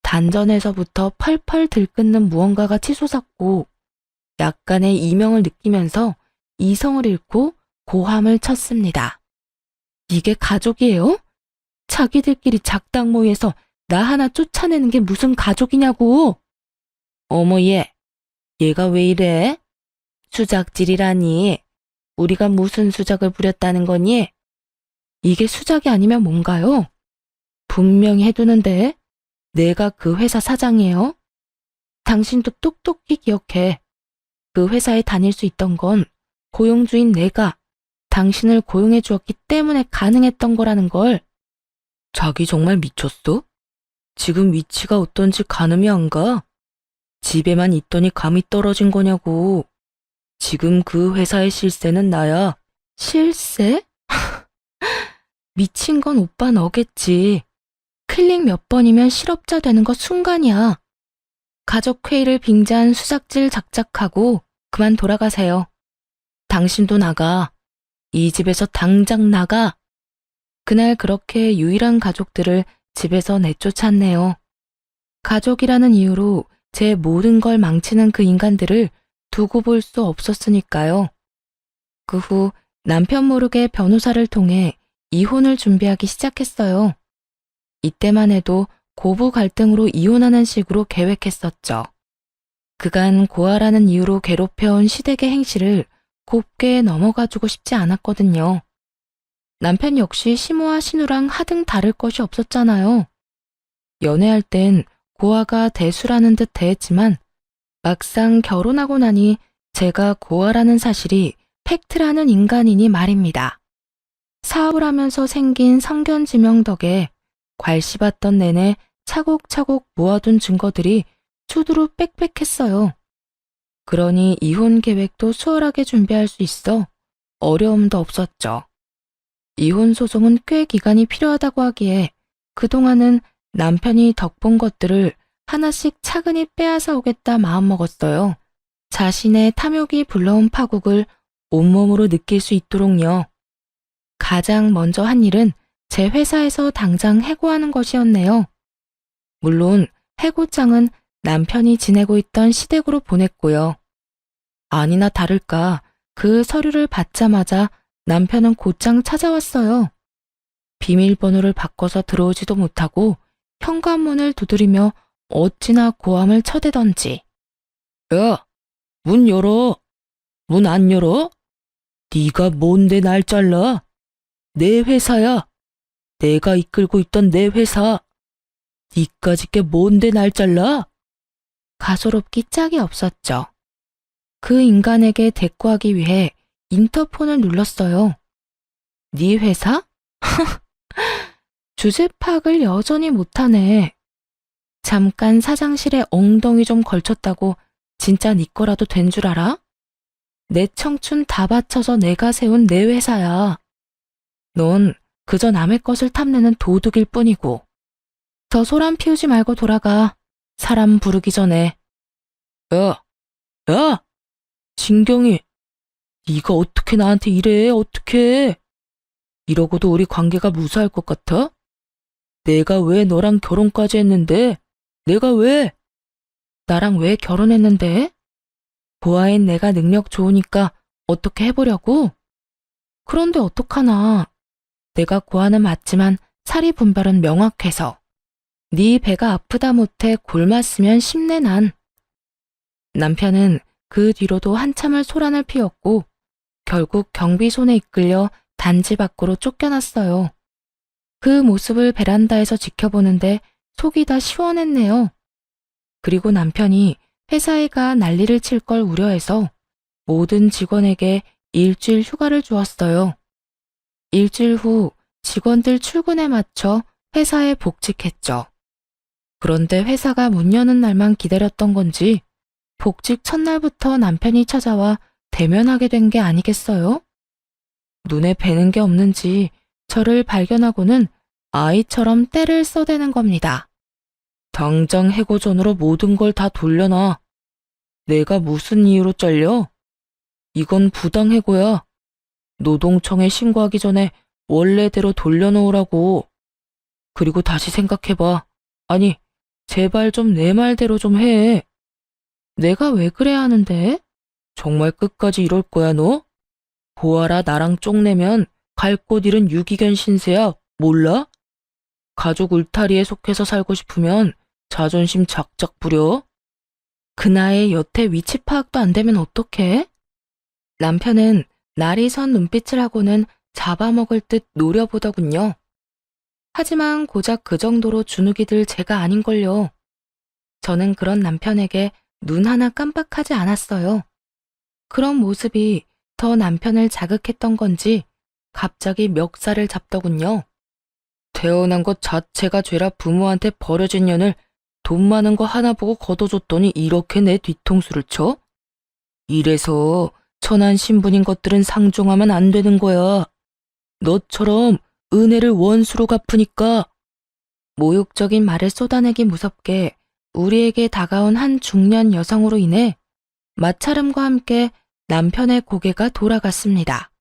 단전에서부터 펄펄 들끓는 무언가가 치솟았고 약간의 이명을 느끼면서 이성을 잃고 고함을 쳤습니다. 이게 가족이에요? 자기들끼리 작당 모의해서 나 하나 쫓아내는 게 무슨 가족이냐고. 어머 얘가 왜 이래? 수작질이라니. 우리가 무슨 수작을 부렸다는 거니? 이게 수작이 아니면 뭔가요? 분명히 해두는데 내가 그 회사 사장이에요. 당신도 똑똑히 기억해. 그 회사에 다닐 수 있던 건 고용주인 내가 당신을 고용해 주었기 때문에 가능했던 거라는 걸. 자기 정말 미쳤어? 지금 위치가 어떤지 가늠이 안 가? 집에만 있더니 감이 떨어진 거냐고. 지금 그 회사의 실세는 나야. 실세? 미친 건 오빠 너겠지. 클릭 몇 번이면 실업자 되는 거 순간이야. 가족회의를 빙자한 수작질 작작하고 그만 돌아가세요. 당신도 나가. 이 집에서 당장 나가. 그날 그렇게 유일한 가족들을 집에서 내쫓았네요. 가족이라는 이유로 제 모든 걸 망치는 그 인간들을 두고 볼 수 없었으니까요. 그 후 남편 모르게 변호사를 통해 이혼을 준비하기 시작했어요. 이때만 해도 고부 갈등으로 이혼하는 식으로 계획했었죠. 그간 고아라는 이유로 괴롭혀온 시댁의 행실을 곱게 넘어가주고 싶지 않았거든요. 남편 역시 시모와 신우랑 하등 다를 것이 없었잖아요. 연애할 땐 고아가 대수라는 듯 대했지만 막상 결혼하고 나니 제가 고아라는 사실이 팩트라는 인간이니 말입니다. 사업을 하면서 생긴 성견지명 덕에 괄씹었던 내내 차곡차곡 모아둔 증거들이 수두룩 빽빽했어요. 그러니 이혼 계획도 수월하게 준비할 수 있어 어려움도 없었죠. 이혼 소송은 꽤 기간이 필요하다고 하기에 그동안은 남편이 덕본 것들을 하나씩 차근히 빼앗아 오겠다 마음먹었어요. 자신의 탐욕이 불러온 파국을 온몸으로 느낄 수 있도록요. 가장 먼저 한 일은 제 회사에서 당장 해고하는 것이었네요. 물론 해고장은 남편이 지내고 있던 시댁으로 보냈고요. 아니나 다를까 그 서류를 받자마자 남편은 곧장 찾아왔어요. 비밀번호를 바꿔서 들어오지도 못하고 현관문을 두드리며 어찌나 고함을 쳐대던지. 야, 문 열어. 문 안 열어? 네가 뭔데 날 잘라? 내 회사야. 내가 이끌고 있던 내 회사. 니까짓 게 뭔데 날 잘라? 가소롭기 짝이 없었죠. 그 인간에게 대꾸하기 위해 인터폰을 눌렀어요. 네 회사? 주제 파악을 여전히 못하네. 잠깐 사장실에 엉덩이 좀 걸쳤다고 진짜 네 거라도 된 줄 알아? 내 청춘 다 바쳐서 내가 세운 내 회사야. 넌 그저 남의 것을 탐내는 도둑일 뿐이고. 더 소란 피우지 말고 돌아가. 사람 부르기 전에. 야! 진경이, 네가 어떻게 나한테 이래? 어떻게? 이러고도 우리 관계가 무사할 것 같아? 내가 왜 너랑 결혼까지 했는데? 내가 왜? 나랑 왜 결혼했는데? 보아인 내가 능력 좋으니까 어떻게 해보려고? 그런데 어떡하나. 내가 고아는 맞지만 사리 분별은 명확해서. 네 배가 아프다 못해 골맞으면 심내 난. 남편은 그 뒤로도 한참을 소란을 피웠고 결국 경비손에 이끌려 단지 밖으로 쫓겨났어요. 그 모습을 베란다에서 지켜보는데 속이 다 시원했네요. 그리고 남편이 회사에 가 난리를 칠 걸 우려해서 모든 직원에게 일주일 휴가를 주었어요. 일주일 후 직원들 출근에 맞춰 회사에 복직했죠. 그런데 회사가 문 여는 날만 기다렸던 건지 복직 첫날부터 남편이 찾아와 대면하게 된 게 아니겠어요? 눈에 뵈는 게 없는지 저를 발견하고는 아이처럼 떼를 써대는 겁니다. 당장 해고 전으로 모든 걸 다 돌려놔. 내가 무슨 이유로 잘려? 이건 부당해고야. 노동청에 신고하기 전에 원래대로 돌려놓으라고. 그리고 다시 생각해봐. 아니, 제발 좀 내 말대로 좀 해. 내가 왜 그래야 하는데? 정말 끝까지 이럴 거야, 너? 보아라, 나랑 쪽내면 갈 곳 잃은 유기견 신세야. 몰라? 가족 울타리에 속해서 살고 싶으면 자존심 작작 부려? 그 나이에 여태 위치 파악도 안 되면 어떡해? 남편은 날이 선 눈빛을 하고는 잡아먹을 듯 노려보더군요. 하지만 고작 그 정도로 주눅이 들 제가 아닌걸요. 저는 그런 남편에게 눈 하나 깜빡하지 않았어요. 그런 모습이 더 남편을 자극했던 건지 갑자기 멱살을 잡더군요. 태어난 것 자체가 죄라 부모한테 버려진 년을 돈 많은 거 하나 보고 걷어줬더니 이렇게 내 뒤통수를 쳐? 이래서 천한 신분인 것들은 상종하면 안 되는 거야. 너처럼 은혜를 원수로 갚으니까. 모욕적인 말을 쏟아내기 무섭게 우리에게 다가온 한 중년 여성으로 인해 마찰음과 함께 남편의 고개가 돌아갔습니다.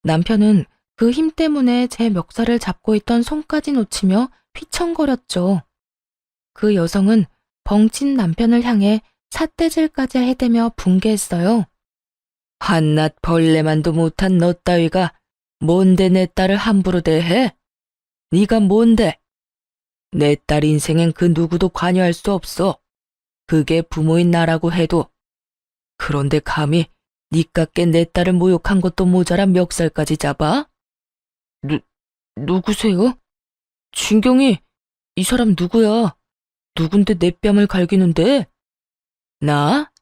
남편은 그 힘 때문에 제 멱살을 잡고 있던 손까지 놓치며 휘청거렸죠. 그 여성은 벙친 남편을 향해 삿대질까지 해대며 분개했어요. 한낱 벌레만도 못한 너 따위가 뭔데 내 딸을 함부로 대해? 네가 뭔데? 내 딸 인생엔 그 누구도 관여할 수 없어. 그게 부모인 나라고 해도. 그런데 감히 니깎게 내 딸을 모욕한 것도 모자라 멱살까지 잡아? 누구세요? 진경이, 이 사람 누구야? 누군데 내 뺨을 갈기는데? 나?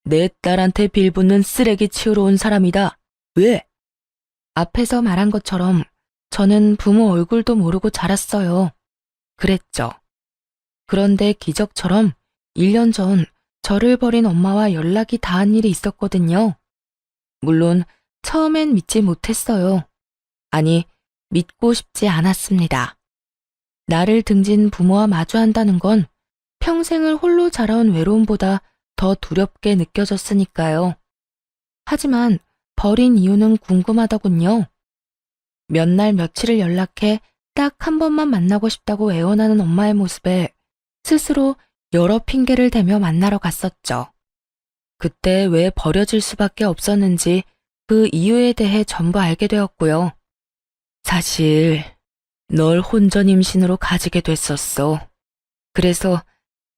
내 딸한테 빌붙는 쓰레기 치우러 온 사람이다. 왜? 앞에서 말한 것처럼 저는 부모 얼굴도 모르고 자랐어요. 그랬죠. 그런데 기적처럼 1년 전 저를 버린 엄마와 연락이 닿은 일이 있었거든요. 물론 처음엔 믿지 못했어요. 아니, 믿고 싶지 않았습니다. 나를 등진 부모와 마주한다는 건 평생을 홀로 자라온 외로움보다 더 두렵게 느껴졌으니까요. 하지만 버린 이유는 궁금하더군요. 몇 날 며칠을 연락해 딱 한 번만 만나고 싶다고 애원하는 엄마의 모습에 스스로 여러 핑계를 대며 만나러 갔었죠. 그때 왜 버려질 수밖에 없었는지 그 이유에 대해 전부 알게 되었고요. 사실 널 혼전 임신으로 가지게 됐었어. 그래서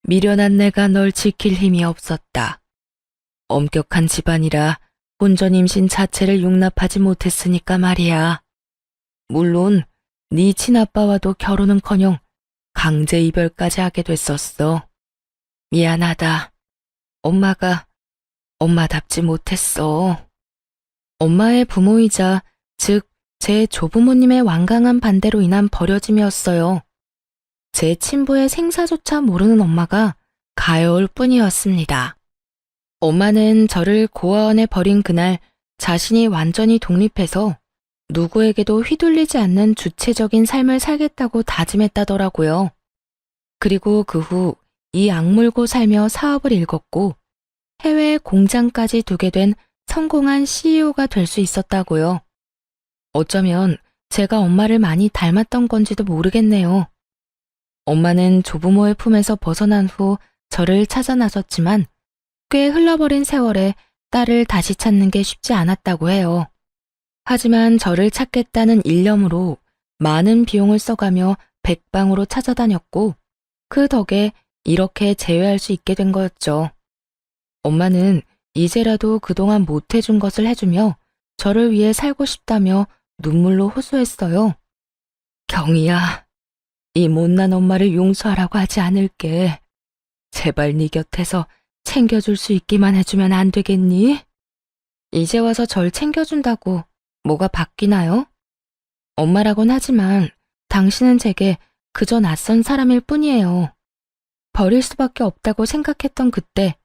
미련한 내가 널 지킬 힘이 없었다. 엄격한 집안이라 혼전 임신 자체를 용납하지 못했으니까 말이야. 물론 네 친아빠와도 결혼은커녕 강제 이별까지 하게 됐었어. 미안하다. 엄마가 엄마답지 못했어. 엄마의 부모이자 즉 제 조부모님의 완강한 반대로 인한 버려짐이었어요. 제 친부의 생사조차 모르는 엄마가 가여울 뿐이었습니다. 엄마는 저를 고아원에 버린 그날 자신이 완전히 독립해서 누구에게도 휘둘리지 않는 주체적인 삶을 살겠다고 다짐했다더라고요. 그리고 그 후 이 악물고 살며 사업을 일궜고 해외에 공장까지 두게 된 성공한 CEO가 될 수 있었다고요. 어쩌면 제가 엄마를 많이 닮았던 건지도 모르겠네요. 엄마는 조부모의 품에서 벗어난 후 저를 찾아 나섰지만 꽤 흘러버린 세월에 딸을 다시 찾는 게 쉽지 않았다고 해요. 하지만 저를 찾겠다는 일념으로 많은 비용을 써가며 백방으로 찾아다녔고 그 덕에 이렇게 재회할 수 있게 된 거였죠. 엄마는 이제라도 그동안 못해준 것을 해주며 저를 위해 살고 싶다며 눈물로 호소했어요. 경이야, 이 못난 엄마를 용서하라고 하지 않을게. 제발 네 곁에서 챙겨줄 수 있기만 해주면 안 되겠니? 이제 와서 절 챙겨준다고 뭐가 바뀌나요? 엄마라곤 하지만 당신은 제게 그저 낯선 사람일 뿐이에요. 버릴 수밖에 없다고 생각했던 그때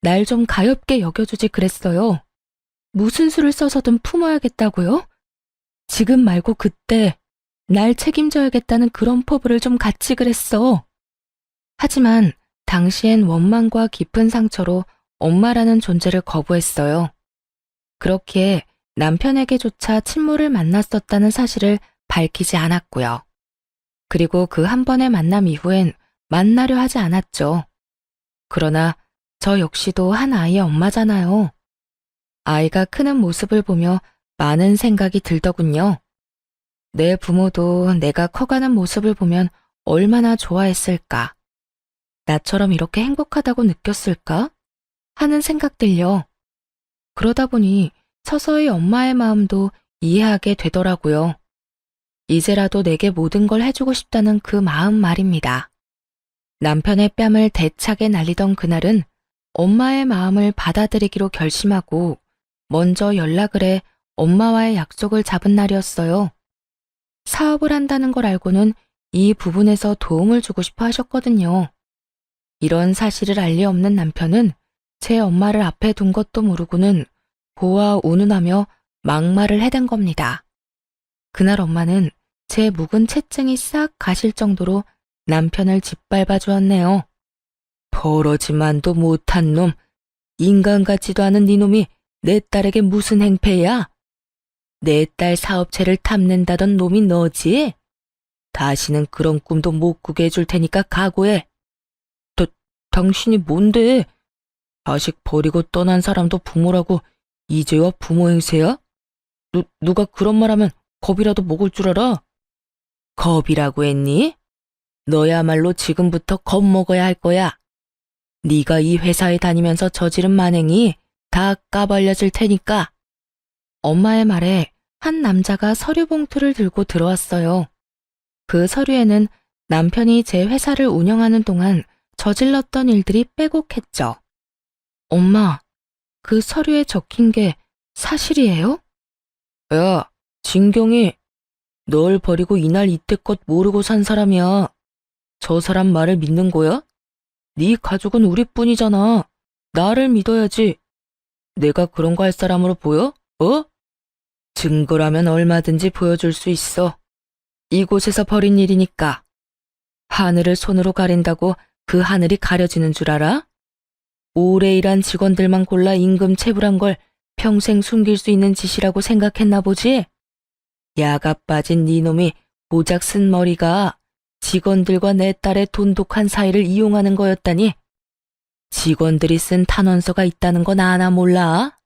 날 좀 가엾게 여겨주지 그랬어요. 무슨 수를 써서든 품어야겠다고요? 지금 말고 그때 날 책임져야겠다는 그런 포부를 좀 갖지 그랬어. 하지만 당시엔 원망과 깊은 상처로 엄마라는 존재를 거부했어요. 그렇기에 남편에게조차 친모를 만났었다는 사실을 밝히지 않았고요. 그리고 그 한 번의 만남 이후엔 만나려 하지 않았죠. 그러나 저 역시도 한 아이의 엄마잖아요. 아이가 크는 모습을 보며 많은 생각이 들더군요. 내 부모도 내가 커가는 모습을 보면 얼마나 좋아했을까? 나처럼 이렇게 행복하다고 느꼈을까? 하는 생각들요. 그러다 보니 서서히 엄마의 마음도 이해하게 되더라고요. 이제라도 내게 모든 걸 해주고 싶다는 그 마음 말입니다. 남편의 뺨을 대차게 날리던 그날은 엄마의 마음을 받아들이기로 결심하고 먼저 연락을 해 엄마와의 약속을 잡은 날이었어요. 사업을 한다는 걸 알고는 이 부분에서 도움을 주고 싶어 하셨거든요. 이런 사실을 알 리 없는 남편은 제 엄마를 앞에 둔 것도 모르고는 보아 운운하며 막말을 해댄 겁니다. 그날 엄마는 제 묵은 채증이 싹 가실 정도로 남편을 짓밟아 주었네요. 버러지만도 못한 놈, 인간 같지도 않은 네 놈이 내 딸에게 무슨 행패야? 내 딸 사업체를 탐낸다던 놈이 너지? 다시는 그런 꿈도 못 꾸게 해줄 테니까 각오해. 당신이 뭔데? 자식 버리고 떠난 사람도 부모라고 이제와 부모 행세야? 누가 그런 말하면 겁이라도 먹을 줄 알아? 겁이라고 했니? 너야말로 지금부터 겁먹어야 할 거야. 네가 이 회사에 다니면서 저지른 만행이 다 까발려질 테니까. 엄마의 말에 한 남자가 서류 봉투를 들고 들어왔어요. 그 서류에는 남편이 제 회사를 운영하는 동안 저질렀던 일들이 빼곡했죠. 엄마, 그 서류에 적힌 게 사실이에요? 야, 진경이 널 버리고 이날 이때껏 모르고 산 사람이야. 저 사람 말을 믿는 거야? 네 가족은 우리뿐이잖아. 나를 믿어야지. 내가 그런 거 할 사람으로 보여? 어? 증거라면 얼마든지 보여줄 수 있어. 이곳에서 벌인 일이니까. 하늘을 손으로 가린다고 그 하늘이 가려지는 줄 알아? 오래 일한 직원들만 골라 임금 체불한 걸 평생 숨길 수 있는 짓이라고 생각했나 보지? 야가 빠진 네 놈이 고작 쓴 머리가 직원들과 내 딸의 돈독한 사이를 이용하는 거였다니. 직원들이 쓴 탄원서가 있다는 건 아나 몰라?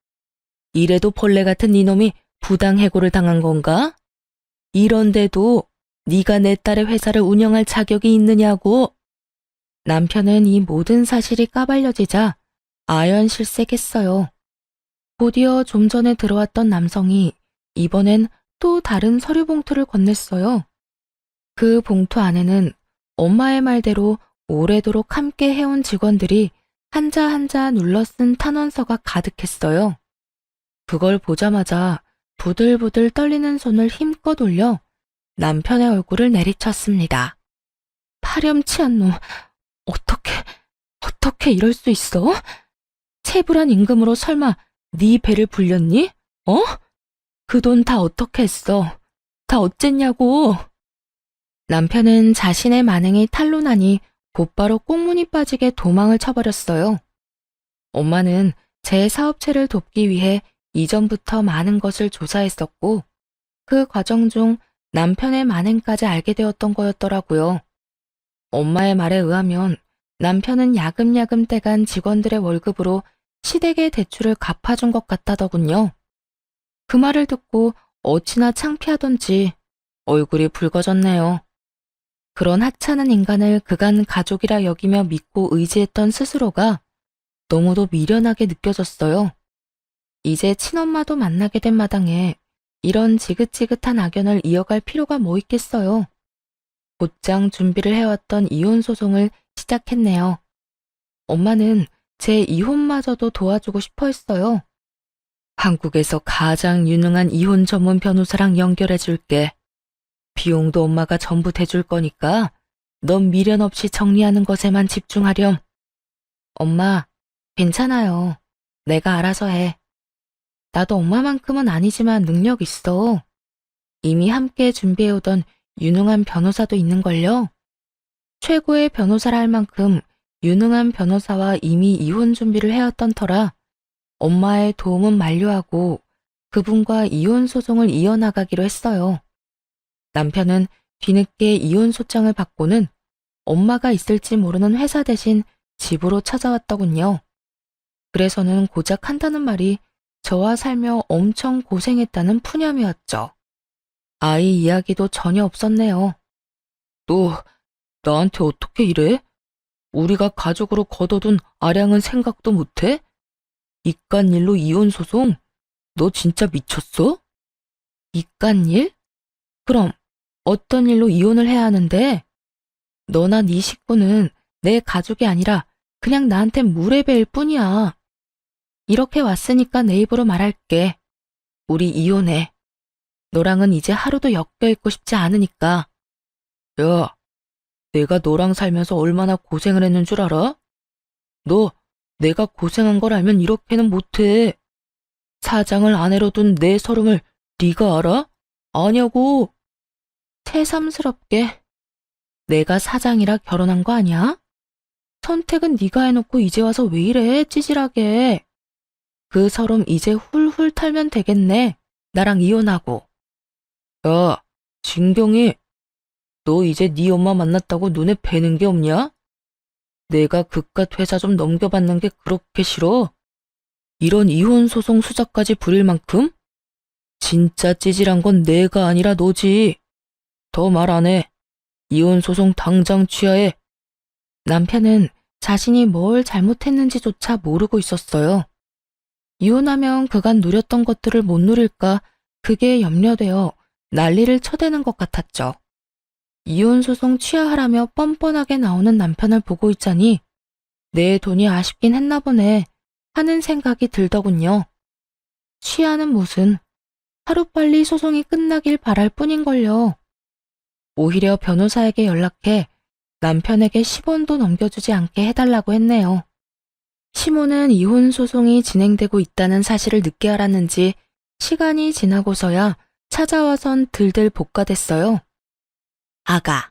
이래도 벌레 같은 네 놈이 부당해고를 당한 건가? 이런데도 네가 내 딸의 회사를 운영할 자격이 있느냐고. 남편은 이 모든 사실이 까발려지자 아연실색했어요. 곧이어 좀 전에 들어왔던 남성이 이번엔 또 다른 서류 봉투를 건넸어요. 그 봉투 안에는 엄마의 말대로 오래도록 함께 해온 직원들이 한자 한자 눌러 쓴 탄원서가 가득했어요. 그걸 보자마자 부들부들 떨리는 손을 힘껏 올려 남편의 얼굴을 내리쳤습니다. 파렴치한 놈, 어떻게 이럴 수 있어? 체불한 임금으로 설마 네 배를 불렸니? 어? 그 돈 다 어떻게 했어? 다 어쨌냐고? 남편은 자신의 만행이 탄로나니 곧바로 꽁무니 빠지게 도망을 쳐버렸어요. 엄마는 제 사업체를 돕기 위해 이전부터 많은 것을 조사했었고 그 과정 중 남편의 만행까지 알게 되었던 거였더라고요. 엄마의 말에 의하면 남편은 야금야금 떼간 직원들의 월급으로 시댁의 대출을 갚아준 것 같다더군요. 그 말을 듣고 어찌나 창피하던지 얼굴이 붉어졌네요. 그런 하찮은 인간을 그간 가족이라 여기며 믿고 의지했던 스스로가 너무도 미련하게 느껴졌어요. 이제 친엄마도 만나게 된 마당에 이런 지긋지긋한 악연을 이어갈 필요가 뭐 있겠어요. 곧장 준비를 해왔던 이혼 소송을 시작했네요. 엄마는 제 이혼마저도 도와주고 싶어 했어요. 한국에서 가장 유능한 이혼 전문 변호사랑 연결해 줄게. 비용도 엄마가 전부 대줄 거니까 넌 미련 없이 정리하는 것에만 집중하렴. 엄마, 괜찮아요. 내가 알아서 해. 나도 엄마만큼은 아니지만 능력 있어. 이미 함께 준비해오던 유능한 변호사도 있는걸요. 최고의 변호사라 할 만큼 유능한 변호사와 이미 이혼 준비를 해왔던 터라 엄마의 도움은 만료하고 그분과 이혼 소송을 이어나가기로 했어요. 남편은 뒤늦게 이혼 소장을 받고는 엄마가 있을지 모르는 회사 대신 집으로 찾아왔더군요. 그래서는 고작 한다는 말이 저와 살며 엄청 고생했다는 푸념이었죠. 아이 이야기도 전혀 없었네요. 너 나한테 어떻게 이래? 우리가 가족으로 거둬둔 아량은 생각도 못해? 이깟일로 이혼 소송? 너 진짜 미쳤어? 이깟일? 그럼 어떤 일로 이혼을 해야 하는데? 너나 네 식구는 내 가족이 아니라 그냥 나한테 물의배일 뿐이야. 이렇게 왔으니까 내 입으로 말할게. 우리 이혼해. 너랑은 이제 하루도 엮여있고 싶지 않으니까. 야, 내가 너랑 살면서 얼마나 고생을 했는 줄 알아? 너 내가 고생한 걸 알면 이렇게는 못해. 사장을 아내로 둔 내 서름을 네가 알아? 아냐고. 새삼스럽게 내가 사장이라 결혼한 거 아니야? 선택은 네가 해놓고 이제 와서 왜 이래 찌질하게. 그 서름 이제 훌훌 털면 되겠네. 나랑 이혼하고. 야, 진경이, 너 이제 네 엄마 만났다고 눈에 뵈는 게 없냐? 내가 그깟 회사 좀 넘겨받는 게 그렇게 싫어? 이런 이혼 소송 수작까지 부릴 만큼? 진짜 찌질한 건 내가 아니라 너지. 더 말 안 해. 이혼 소송 당장 취하해. 남편은 자신이 뭘 잘못했는지조차 모르고 있었어요. 이혼하면 그간 누렸던 것들을 못 누릴까 그게 염려되어 난리를 쳐대는 것 같았죠. 이혼 소송 취하하라며 뻔뻔하게 나오는 남편을 보고 있자니 내 돈이 아쉽긴 했나 보네 하는 생각이 들더군요. 취하는 무슨, 하루빨리 소송이 끝나길 바랄 뿐인걸요. 오히려 변호사에게 연락해 남편에게 10원도 넘겨주지 않게 해달라고 했네요. 시모는 이혼 소송이 진행되고 있다는 사실을 늦게 알았는지 시간이 지나고서야 찾아와선 들들 볶아댔어요. 아가,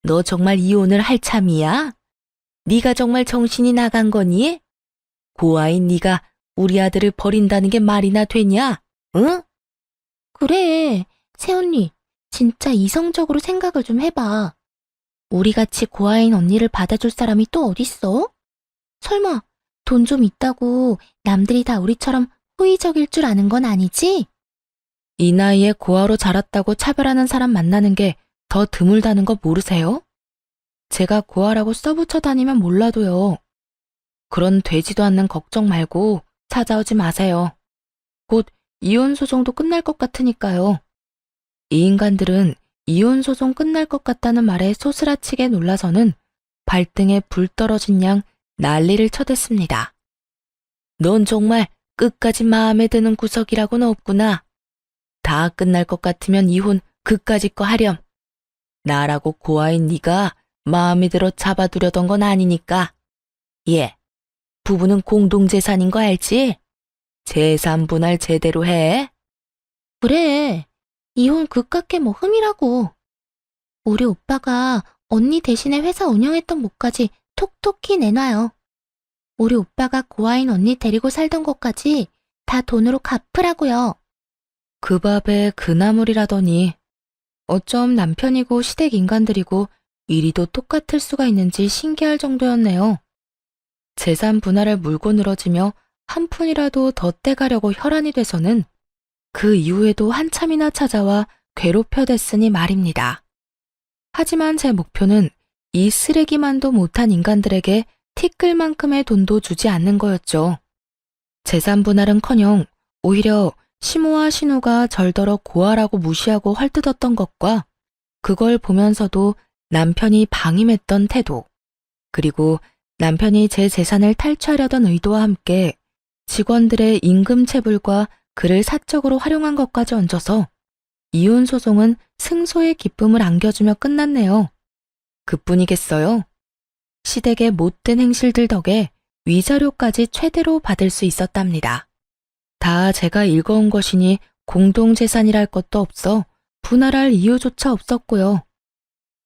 너 정말 이혼을 할 참이야? 네가 정말 정신이 나간 거니? 고아인 네가 우리 아들을 버린다는 게 말이나 되냐? 응? 그래, 새언니, 진짜 이성적으로 생각을 좀 해봐. 우리같이 고아인 언니를 받아줄 사람이 또 어딨어? 설마 돈 좀 있다고 남들이 다 우리처럼 호의적일 줄 아는 건 아니지? 이 나이에 고아로 자랐다고 차별하는 사람 만나는 게 더 드물다는 거 모르세요? 제가 고아라고 써붙여 다니면 몰라도요. 그런 되지도 않는 걱정 말고 찾아오지 마세요. 곧 이혼 소송도 끝날 것 같으니까요. 이 인간들은 이혼 소송 끝날 것 같다는 말에 소스라치게 놀라서는 발등에 불 떨어진 양 난리를 쳐댔습니다. 넌 정말 끝까지 마음에 드는 구석이라고는 없구나. 다 끝날 것 같으면 이혼 그까짓 거 하렴. 나라고 고아인 네가 마음에 들어 잡아두려던 건 아니니까. 예, 부부는 공동재산인 거 알지? 재산 분할 제대로 해. 그래, 이혼 그깟게 뭐 흠이라고. 우리 오빠가 언니 대신에 회사 운영했던 몫까지 톡톡히 내놔요. 우리 오빠가 고아인 언니 데리고 살던 것까지 다 돈으로 갚으라고요. 그 밥에 그 나물이라더니 어쩜 남편이고 시댁 인간들이고 이리도 똑같을 수가 있는지 신기할 정도였네요. 재산 분할을 물고 늘어지며 한 푼이라도 더 떼가려고 혈안이 돼서는 그 이후에도 한참이나 찾아와 괴롭혀댔으니 말입니다. 하지만 제 목표는 이 쓰레기만도 못한 인간들에게 티끌만큼의 돈도 주지 않는 거였죠. 재산 분할은커녕 오히려 시모와 신우가 절더러 고아라고 무시하고 헐뜯었던 것과 그걸 보면서도 남편이 방임했던 태도, 그리고 남편이 제 재산을 탈취하려던 의도와 함께 직원들의 임금 체불과 그를 사적으로 활용한 것까지 얹어서 이혼 소송은 승소의 기쁨을 안겨주며 끝났네요. 그뿐이겠어요. 시댁의 못된 행실들 덕에 위자료까지 최대로 받을 수 있었답니다. 다 제가 읽어온 것이니 공동재산이랄 것도 없어 분할할 이유조차 없었고요.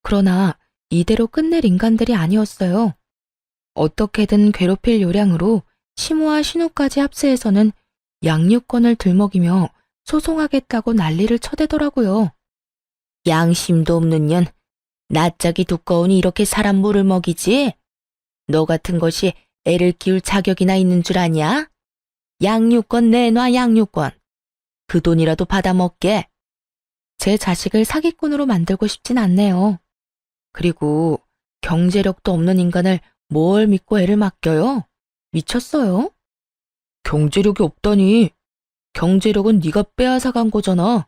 그러나 이대로 끝낼 인간들이 아니었어요. 어떻게든 괴롭힐 요량으로 시모와 신우까지 합세해서는 양육권을 들먹이며 소송하겠다고 난리를 쳐대더라고요. 양심도 없는 년, 낯짝이 두꺼우니 이렇게 사람 물을 먹이지? 너 같은 것이 애를 키울 자격이나 있는 줄 아냐? 양육권 내놔, 양육권. 그 돈이라도 받아먹게. 제 자식을 사기꾼으로 만들고 싶진 않네요. 그리고 경제력도 없는 인간을 뭘 믿고 애를 맡겨요? 미쳤어요? 경제력이 없다니. 경제력은 네가 빼앗아 간 거잖아.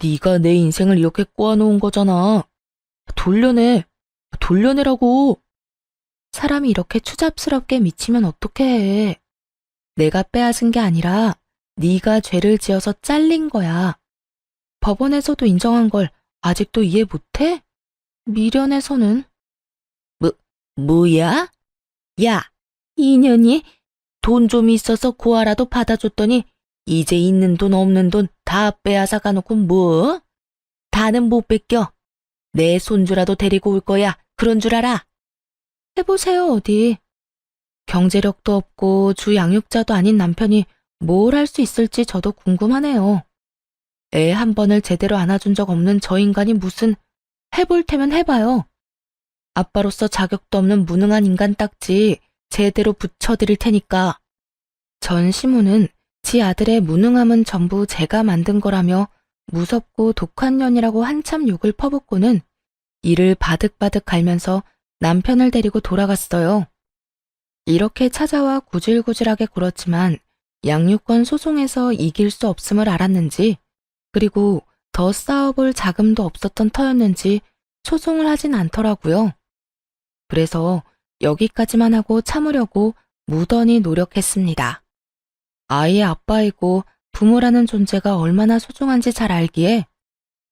네가 내 인생을 이렇게 꼬아놓은 거잖아. 돌려내. 돌려내라고. 사람이 이렇게 추잡스럽게 미치면 어떻게 해. 내가 빼앗은 게 아니라 네가 죄를 지어서 잘린 거야. 법원에서도 인정한 걸 아직도 이해 못해? 미련에서는. 뭐야? 야, 이년이 돈 좀 있어서 고아라도 받아줬더니 이제 있는 돈 없는 돈 다 빼앗아 가놓고 뭐? 다는 못 뺏겨. 내 손주라도 데리고 올 거야. 그런 줄 알아? 해보세요, 어디. 경제력도 없고 주 양육자도 아닌 남편이 뭘 할 수 있을지 저도 궁금하네요. 애 한 번을 제대로 안아준 적 없는 저 인간이 무슨 해볼 테면 해봐요. 아빠로서 자격도 없는 무능한 인간 딱지 제대로 붙여드릴 테니까. 전 시무는 지 아들의 무능함은 전부 제가 만든 거라며 무섭고 독한 년이라고 한참 욕을 퍼붓고는 이를 바득바득 갈면서 남편을 데리고 돌아갔어요. 이렇게 찾아와 구질구질하게 굴었지만 양육권 소송에서 이길 수 없음을 알았는지, 그리고 더 싸워볼 자금도 없었던 터였는지 소송을 하진 않더라고요. 그래서 여기까지만 하고 참으려고 무던히 노력했습니다. 아이의 아빠이고 부모라는 존재가 얼마나 소중한지 잘 알기에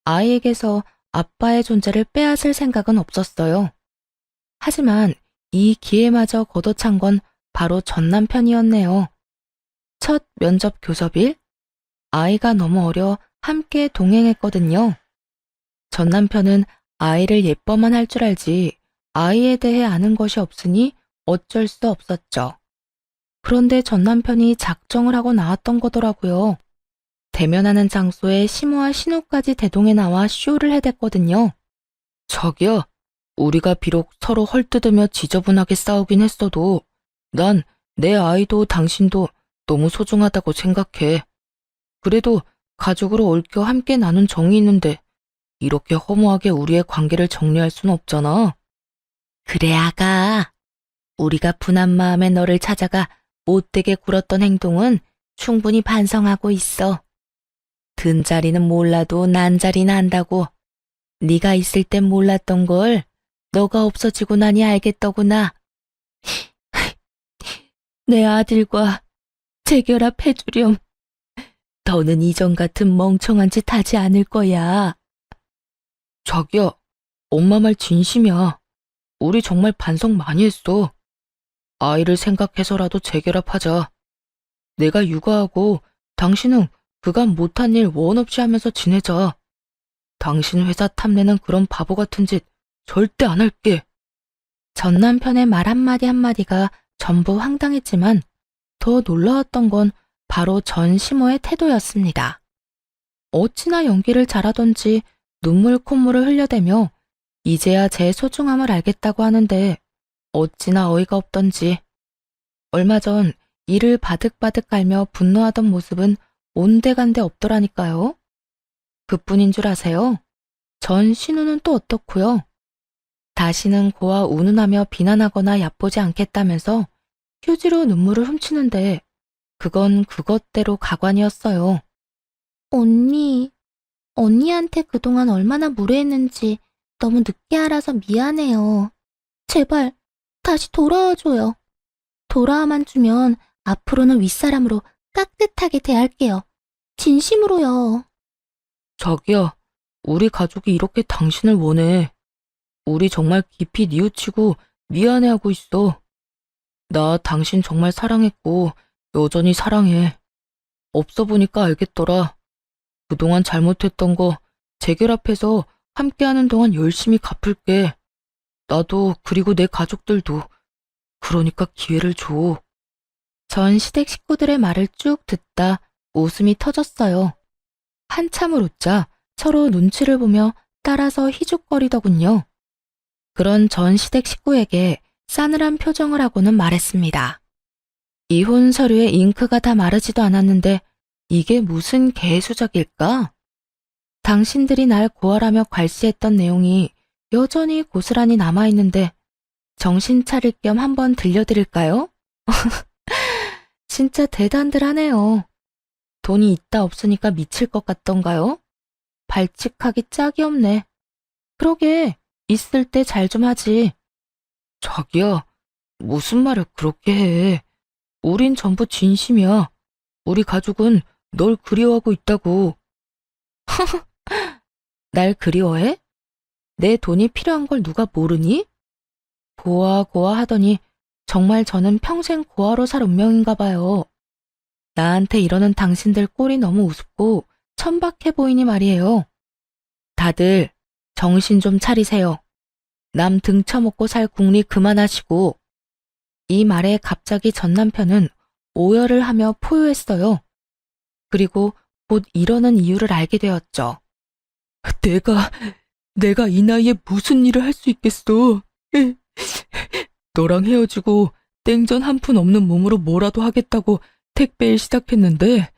아이에게서 아빠의 존재를 빼앗을 생각은 없었어요. 하지만 이 기회마저 걷어찬 건 바로 전 남편이었네요. 첫 면접 교섭일, 아이가 너무 어려 함께 동행했거든요. 전 남편은 아이를 예뻐만 할 줄 알지 아이에 대해 아는 것이 없으니 어쩔 수 없었죠. 그런데 전 남편이 작정을 하고 나왔던 거더라고요. 대면하는 장소에 시무와 신우까지 대동해 나와 쇼를 해댔거든요. 자기야, 우리가 비록 서로 헐뜯으며 지저분하게 싸우긴 했어도 난 내 아이도 당신도 너무 소중하다고 생각해. 그래도 가족으로 얽혀 함께 나눈 정이 있는데 이렇게 허무하게 우리의 관계를 정리할 순 없잖아. 그래, 아가. 우리가 분한 마음에 너를 찾아가 못되게 굴었던 행동은 충분히 반성하고 있어. 든 자리는 몰라도 난 자리는 안다고. 네가 있을 땐 몰랐던 걸 너가 없어지고 나니 알겠더구나. 내 아들과 재결합해주렴. 더는 이전 같은 멍청한 짓 하지 않을 거야. 자기야, 엄마 말 진심이야. 우리 정말 반성 많이 했어. 아이를 생각해서라도 재결합하자. 내가 육아하고 당신은 그간 못한 일 원 없이 하면서 지내자. 당신 회사 탐내는 그런 바보 같은 짓 절대 안 할게. 전 남편의 말 한마디 한마디가 전부 황당했지만 더 놀라웠던 건 바로 전 시모의 태도였습니다. 어찌나 연기를 잘하던지 눈물 콧물을 흘려대며 이제야 제 소중함을 알겠다고 하는데 어찌나 어이가 없던지. 얼마 전 이를 바득바득 갈며 분노하던 모습은 온데간데 없더라니까요. 그뿐인 줄 아세요? 전 신우는 또 어떻고요? 다시는 고아 운운하며 비난하거나 얕보지 않겠다면서 휴지로 눈물을 훔치는데 그건 그것대로 가관이었어요. 언니한테 그동안 얼마나 무례했는지 너무 늦게 알아서 미안해요. 제발 다시 돌아와줘요. 돌아와만 주면 앞으로는 윗사람으로 깍듯하게 대할게요. 진심으로요. 자기야, 우리 가족이 이렇게 당신을 원해. 우리 정말 깊이 뉘우치고 미안해하고 있어. 나 당신 정말 사랑했고 여전히 사랑해. 없어 보니까 알겠더라. 그동안 잘못했던 거 재결합해서 함께하는 동안 열심히 갚을게. 나도 그리고 내 가족들도. 그러니까 기회를 줘. 전 시댁 식구들의 말을 쭉 듣다 웃음이 터졌어요. 한참을 웃자 서로 눈치를 보며 따라서 희죽거리더군요. 그런 전 시댁 식구에게 싸늘한 표정을 하고는 말했습니다. 이혼 서류에 잉크가 다 마르지도 않았는데 이게 무슨 개수작일까? 당신들이 날 고발하며 괄시했던 내용이 여전히 고스란히 남아있는데 정신 차릴 겸 한번 들려드릴까요? 진짜 대단들 하네요. 돈이 있다 없으니까 미칠 것 같던가요? 발칙하기 짝이 없네. 그러게, 있을 때 잘 좀 하지. 자기야, 무슨 말을 그렇게 해. 우린 전부 진심이야. 우리 가족은 널 그리워하고 있다고. 날 그리워해? 내 돈이 필요한 걸 누가 모르니? 고아 하더니 정말 저는 평생 고아로 살 운명인가 봐요. 나한테 이러는 당신들 꼴이 너무 우습고 천박해 보이니 말이에요. 다들 정신 좀 차리세요. 남 등쳐먹고 살 궁리 그만하시고. 이 말에 갑자기 전 남편은 오열을 하며 포효했어요. 그리고 곧 이러는 이유를 알게 되었죠. 내가 이 나이에 무슨 일을 할 수 있겠어. 너랑 헤어지고 땡전 한 푼 없는 몸으로 뭐라도 하겠다고 택배일 시작했는데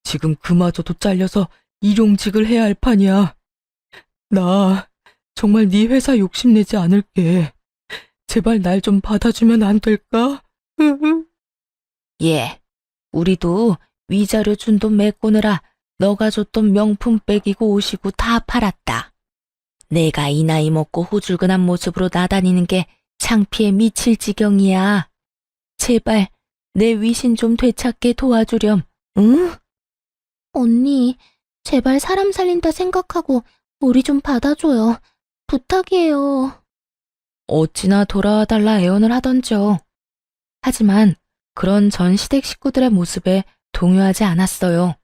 지금 그마저도 잘려서 일용직을 해야 할 판이야. 나 정말 네 회사 욕심내지 않을게. 제발 날 좀 받아주면 안 될까? 예, 우리도 위자료 준 돈 메꾸느라 너가 줬던 명품 백이고 옷이고 다 팔았다. 내가 이 나이 먹고 호줄근한 모습으로 나다니는 게 창피해 미칠 지경이야. 제발 내 위신 좀 되찾게 도와주렴, 응? 언니, 제발 사람 살린다 생각하고 우리 좀 받아줘요. 부탁이에요. 어찌나 돌아와달라 애원을 하던지요. 하지만 그런 전 시댁 식구들의 모습에 동요하지 않았어요.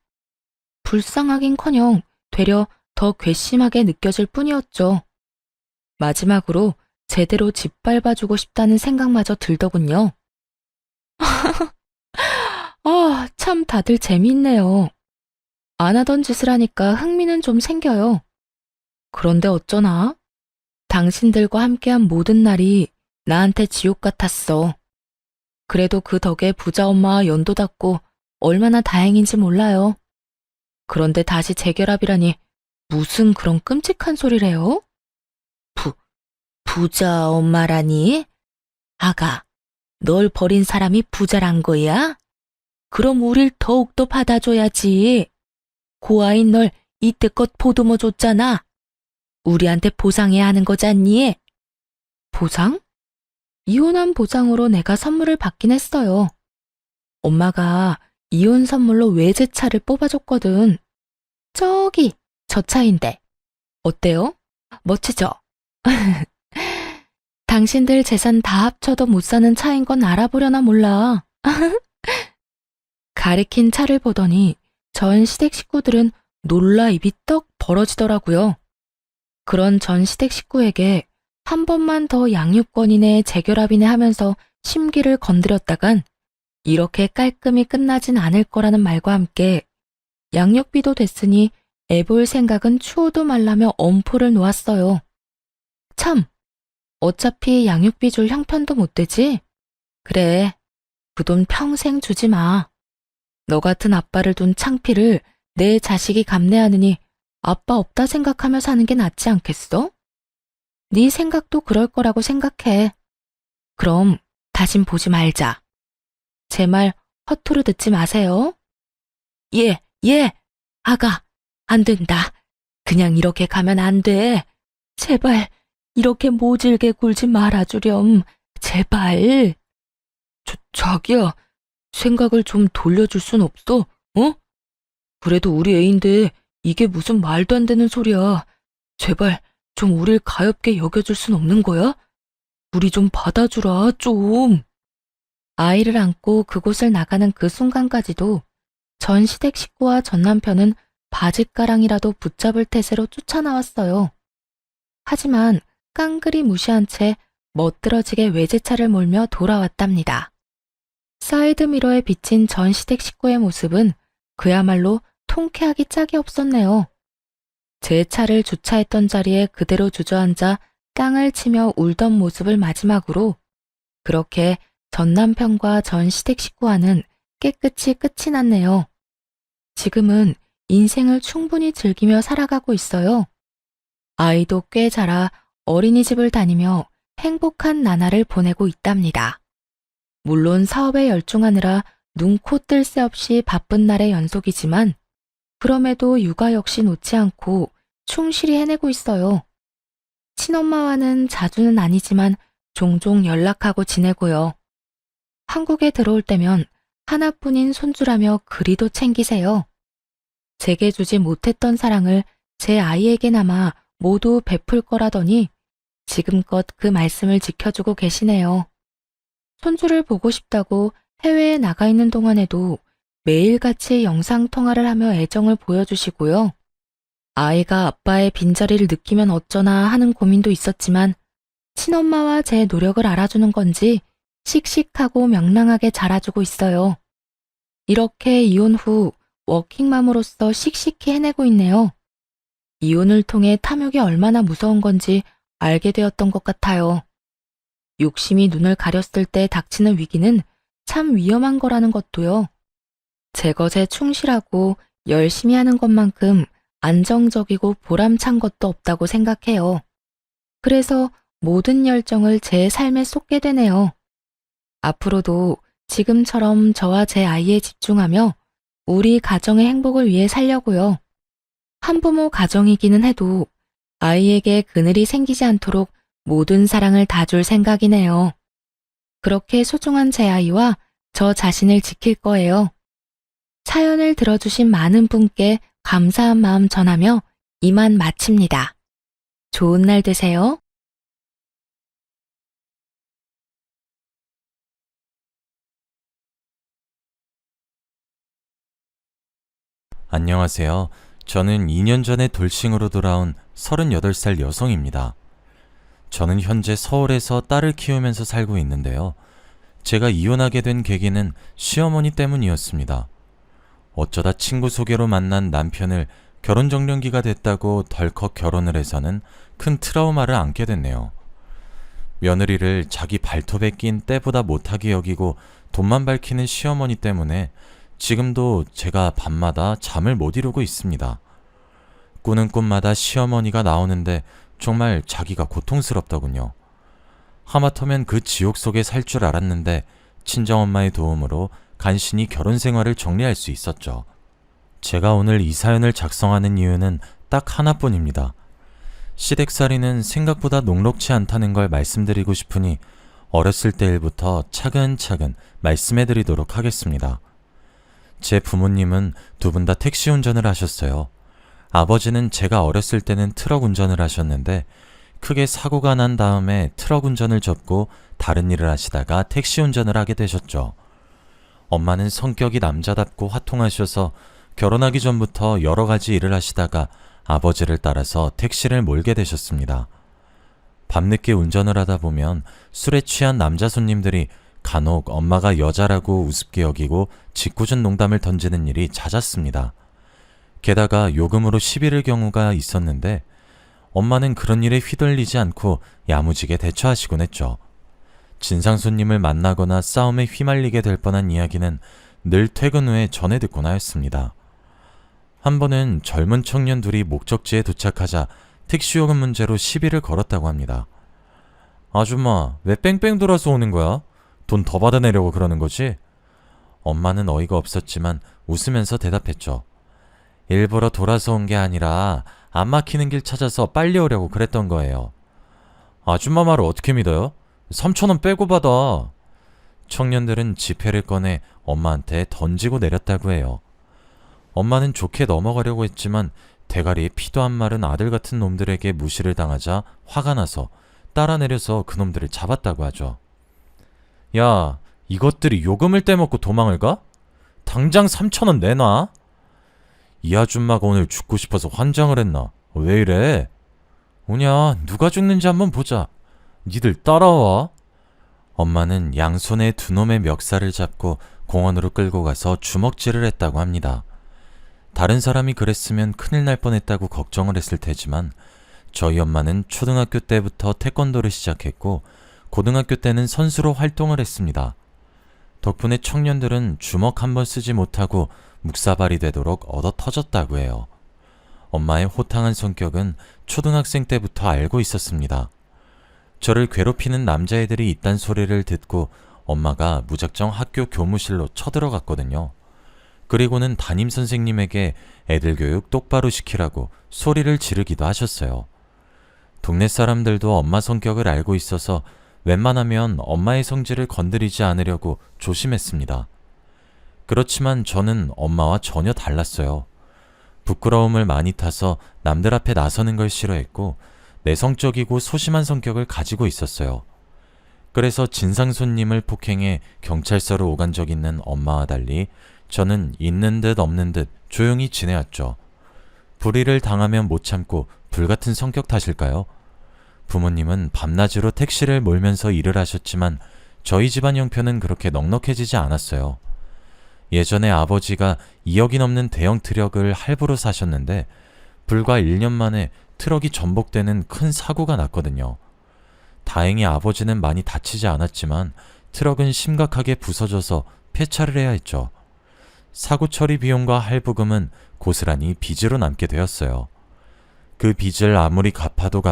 불쌍하긴커녕 되려 더 괘씸하게 느껴질 뿐이었죠. 마지막으로 제대로 짓밟아주고 싶다는 생각마저 들더군요. 아, 참 다들 재미있네요. 안 하던 짓을 하니까 흥미는 좀 생겨요. 그런데 어쩌나? 당신들과 함께한 모든 날이 나한테 지옥 같았어. 그래도 그 덕에 부자 엄마와 연도 닿고 얼마나 다행인지 몰라요. 그런데 다시 재결합이라니 무슨 그런 끔찍한 소리래요? 부자 엄마라니? 아가, 널 버린 사람이 부자란 거야? 그럼 우릴 더욱더 받아줘야지. 고아인 널 이때껏 보듬어 줬잖아. 우리한테 보상해야 하는 거잖니? 보상? 이혼한 보상으로 내가 선물을 받긴 했어요. 엄마가 이혼 선물로 외제차를 뽑아줬거든. 저기, 저 차인데. 어때요? 멋지죠? 당신들 재산 다 합쳐도 못 사는 차인 건 알아보려나 몰라. 가리킨 차를 보더니 전 시댁 식구들은 놀라 입이 떡 벌어지더라고요. 그런 전 시댁 식구에게 한 번만 더 양육권이네 재결합이네 하면서 심기를 건드렸다간 이렇게 깔끔히 끝나진 않을 거라는 말과 함께 양육비도 됐으니 애볼 생각은 추호도 말라며 엄포를 놓았어요. 참, 어차피 양육비 줄 형편도 못 되지? 그래, 그 돈 평생 주지 마. 너 같은 아빠를 둔 창피를 내 자식이 감내하느니 아빠 없다 생각하며 사는 게 낫지 않겠어? 네 생각도 그럴 거라고 생각해. 그럼 다신 보지 말자. 제 말 허투루 듣지 마세요. 예, 아가, 안 된다. 그냥 이렇게 가면 안 돼. 제발 이렇게 모질게 굴지 말아주렴. 제발. 자기야, 생각을 좀 돌려줄 순 없어? 어? 그래도 우리 애인데 이게 무슨 말도 안 되는 소리야. 제발 좀 우릴 가엽게 여겨줄 순 없는 거야? 우리 좀 받아주라, 좀. 아이를 안고 그곳을 나가는 그 순간까지도 전 시댁 식구와 전 남편은 바짓가랑이라도 붙잡을 태세로 쫓아나왔어요. 하지만 깡그리 무시한 채 멋들어지게 외제차를 몰며 돌아왔답니다. 사이드미러에 비친 전 시댁 식구의 모습은 그야말로 통쾌하기 짝이 없었네요. 제 차를 주차했던 자리에 그대로 주저앉아 깡을 치며 울던 모습을 마지막으로 그렇게 전 남편과 전 시댁 식구와는 깨끗이 끝이 났네요. 지금은 인생을 충분히 즐기며 살아가고 있어요. 아이도 꽤 자라 어린이집을 다니며 행복한 나날을 보내고 있답니다. 물론 사업에 열중하느라 눈, 코, 뜰 새 없이 바쁜 날의 연속이지만 그럼에도 육아 역시 놓지 않고 충실히 해내고 있어요. 친엄마와는 자주는 아니지만 종종 연락하고 지내고요. 한국에 들어올 때면 하나뿐인 손주라며 그리도 챙기세요. 제게 주지 못했던 사랑을 제 아이에게나마 모두 베풀 거라더니 지금껏 그 말씀을 지켜주고 계시네요. 손주를 보고 싶다고 해외에 나가 있는 동안에도 매일같이 영상통화를 하며 애정을 보여주시고요. 아이가 아빠의 빈자리를 느끼면 어쩌나 하는 고민도 있었지만 친엄마와 제 노력을 알아주는 건지 씩씩하고 명랑하게 자라주고 있어요. 이렇게 이혼 후 워킹맘으로서 씩씩히 해내고 있네요. 이혼을 통해 탐욕이 얼마나 무서운 건지 알게 되었던 것 같아요. 욕심이 눈을 가렸을 때 닥치는 위기는 참 위험한 거라는 것도요. 제 것에 충실하고 열심히 하는 것만큼 안정적이고 보람찬 것도 없다고 생각해요. 그래서 모든 열정을 제 삶에 쏟게 되네요. 앞으로도 지금처럼 저와 제 아이에 집중하며 우리 가정의 행복을 위해 살려고요. 한부모 가정이기는 해도 아이에게 그늘이 생기지 않도록 모든 사랑을 다 줄 생각이네요. 그렇게 소중한 제 아이와 저 자신을 지킬 거예요. 사연을 들어주신 많은 분께 감사한 마음 전하며 이만 마칩니다. 좋은 날 되세요. 안녕하세요. 저는 2년 전에 돌싱으로 돌아온 38살 여성입니다. 저는 현재 서울에서 딸을 키우면서 살고 있는데요. 제가 이혼하게 된 계기는 시어머니 때문이었습니다. 어쩌다 친구 소개로 만난 남편을 결혼정년기가 됐다고 덜컥 결혼을 해서는 큰 트라우마를 안게 됐네요. 며느리를 자기 발톱에 낀 때보다 못하게 여기고 돈만 밝히는 시어머니 때문에 지금도 제가 밤마다 잠을 못 이루고 있습니다. 꾸는 꿈마다 시어머니가 나오는데 정말 자기가 고통스럽더군요. 하마터면 그 지옥 속에 살 줄 알았는데 친정엄마의 도움으로 간신히 결혼 생활을 정리할 수 있었죠. 제가 오늘 이 사연을 작성하는 이유는 딱 하나뿐입니다. 시댁살이는 생각보다 녹록지 않다는 걸 말씀드리고 싶으니 어렸을 때 일부터 차근차근 말씀해드리도록 하겠습니다. 제 부모님은 두 분 다 택시 운전을 하셨어요. 아버지는 제가 어렸을 때는 트럭 운전을 하셨는데 크게 사고가 난 다음에 트럭 운전을 접고 다른 일을 하시다가 택시 운전을 하게 되셨죠. 엄마는 성격이 남자답고 화통하셔서 결혼하기 전부터 여러 가지 일을 하시다가 아버지를 따라서 택시를 몰게 되셨습니다. 밤늦게 운전을 하다 보면 술에 취한 남자 손님들이 간혹 엄마가 여자라고 우습게 여기고 짓궂은 농담을 던지는 일이 잦았습니다. 게다가 요금으로 시비를 경우가 있었는데 엄마는 그런 일에 휘둘리지 않고 야무지게 대처하시곤 했죠. 진상 손님을 만나거나 싸움에 휘말리게 될 뻔한 이야기는 늘 퇴근 후에 전해 듣곤 하였습니다. 한 번은 젊은 청년 둘이 목적지에 도착하자 택시 요금 문제로 시비를 걸었다고 합니다. 아줌마, 왜 뺑뺑 돌아서 오는 거야? 돈 더 받아내려고 그러는 거지? 엄마는 어이가 없었지만 웃으면서 대답했죠. 일부러 돌아서 온 게 아니라 안 막히는 길 찾아서 빨리 오려고 그랬던 거예요. 아줌마 말을 어떻게 믿어요? 3,000원 빼고 받아. 청년들은 지폐를 꺼내 엄마한테 던지고 내렸다고 해요. 엄마는 좋게 넘어가려고 했지만 대가리에 피도 안 마른 아들 같은 놈들에게 무시를 당하자 화가 나서 따라 내려서 그놈들을 잡았다고 하죠. 야, 이것들이 요금을 떼먹고 도망을 가? 당장 3,000원 내놔. 이 아줌마가 오늘 죽고 싶어서 환장을 했나? 왜 이래? 오냐, 누가 죽는지 한번 보자. 니들 따라와. 엄마는 양손에 두 놈의 멱살을 잡고 공원으로 끌고 가서 주먹질을 했다고 합니다. 다른 사람이 그랬으면 큰일 날 뻔했다고 걱정을 했을 테지만 저희 엄마는 초등학교 때부터 태권도를 시작했고 고등학교 때는 선수로 활동을 했습니다. 덕분에 청년들은 주먹 한 번 쓰지 못하고 묵사발이 되도록 얻어 터졌다고 해요. 엄마의 호탕한 성격은 초등학생 때부터 알고 있었습니다. 저를 괴롭히는 남자애들이 있단 소리를 듣고 엄마가 무작정 학교 교무실로 쳐들어갔거든요. 그리고는 담임선생님에게 애들 교육 똑바로 시키라고 소리를 지르기도 하셨어요. 동네 사람들도 엄마 성격을 알고 있어서 웬만하면 엄마의 성질을 건드리지 않으려고 조심했습니다. 그렇지만 저는 엄마와 전혀 달랐어요. 부끄러움을 많이 타서 남들 앞에 나서는 걸 싫어했고 내성적이고 소심한 성격을 가지고 있었어요. 그래서 진상 손님을 폭행해 경찰서로 오간 적 있는 엄마와 달리 저는 있는 듯 없는 듯 조용히 지내왔죠. 불의를 당하면 못 참고 불같은 성격 탓일까요? 부모님은 밤낮으로 택시를 몰면서 일을 하셨지만 저희 집안 형편은 그렇게 넉넉해지지 않았어요. 예전에 아버지가 2억이 넘는 대형 트럭을 할부로 사셨는데 불과 1년 만에 트럭이 전복되는 큰 사고가 났거든요. 다행히 아버지는 많이 다치지 않았지만 트럭은 심각하게 부서져서 폐차를 해야 했죠. 사고 처리 비용과 할부금은 고스란히 빚으로 남게 되었어요. 그 빚을 아무리 갚아도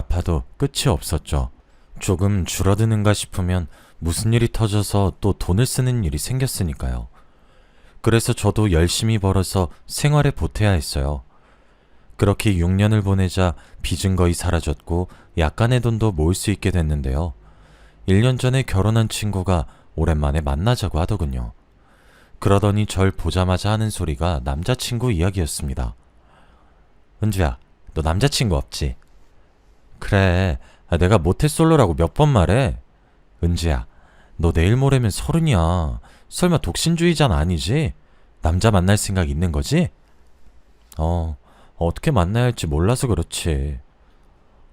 끝이 없었죠. 조금 줄어드는가 싶으면 무슨 일이 터져서 또 돈을 쓰는 일이 생겼으니까요. 그래서 저도 열심히 벌어서 생활에 보태야 했어요. 그렇게 6년을 보내자 빚은 거의 사라졌고 약간의 돈도 모을 수 있게 됐는데요. 1년 전에 결혼한 친구가 오랜만에 만나자고 하더군요. 그러더니 절 보자마자 하는 소리가 남자친구 이야기였습니다. 은주야, 너 남자친구 없지? 그래, 내가 모태솔로라고 몇 번 말해. 은주야, 너 내일 모레면 30이야. 설마 독신주의자는 아니지? 남자 만날 생각 있는 거지? 어떻게 만나야 할지 몰라서 그렇지.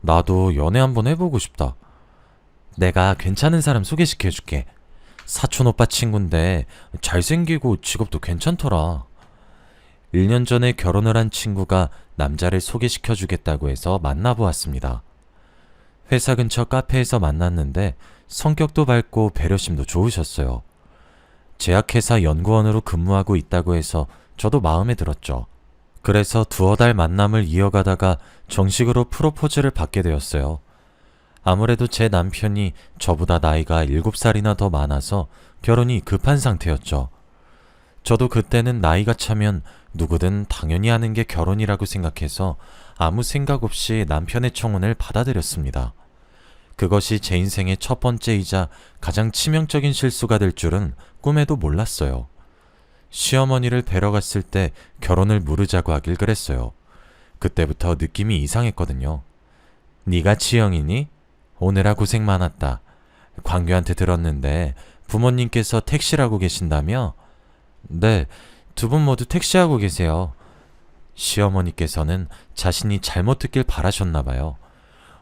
나도 연애 한번 해보고 싶다. 내가 괜찮은 사람 소개시켜줄게. 사촌 오빠 친구인데 잘생기고 직업도 괜찮더라. 1년 전에 결혼을 한 친구가 남자를 소개시켜주겠다고 해서 만나보았습니다. 회사 근처 카페에서 만났는데 성격도 밝고 배려심도 좋으셨어요. 제약회사 연구원으로 근무하고 있다고 해서 저도 마음에 들었죠. 그래서 두어 달 만남을 이어가다가 정식으로 프로포즈를 받게 되었어요. 아무래도 제 남편이 저보다 나이가 7살이나 더 많아서 결혼이 급한 상태였죠. 저도 그때는 나이가 차면 누구든 당연히 하는 게 결혼이라고 생각해서 아무 생각 없이 남편의 청혼을 받아들였습니다. 그것이 제 인생의 첫 번째이자 가장 치명적인 실수가 될 줄은 꿈에도 몰랐어요. 시어머니를 뵈러 갔을 때 결혼을 무르자고 하길 그랬어요. 그때부터 느낌이 이상했거든요. 네가 지영이니? 오느라 고생 많았다. 광규한테 들었는데 부모님께서 택시라고 계신다며? 네, 두 분 모두 택시하고 계세요. 시어머니께서는 자신이 잘못 듣길 바라셨나봐요.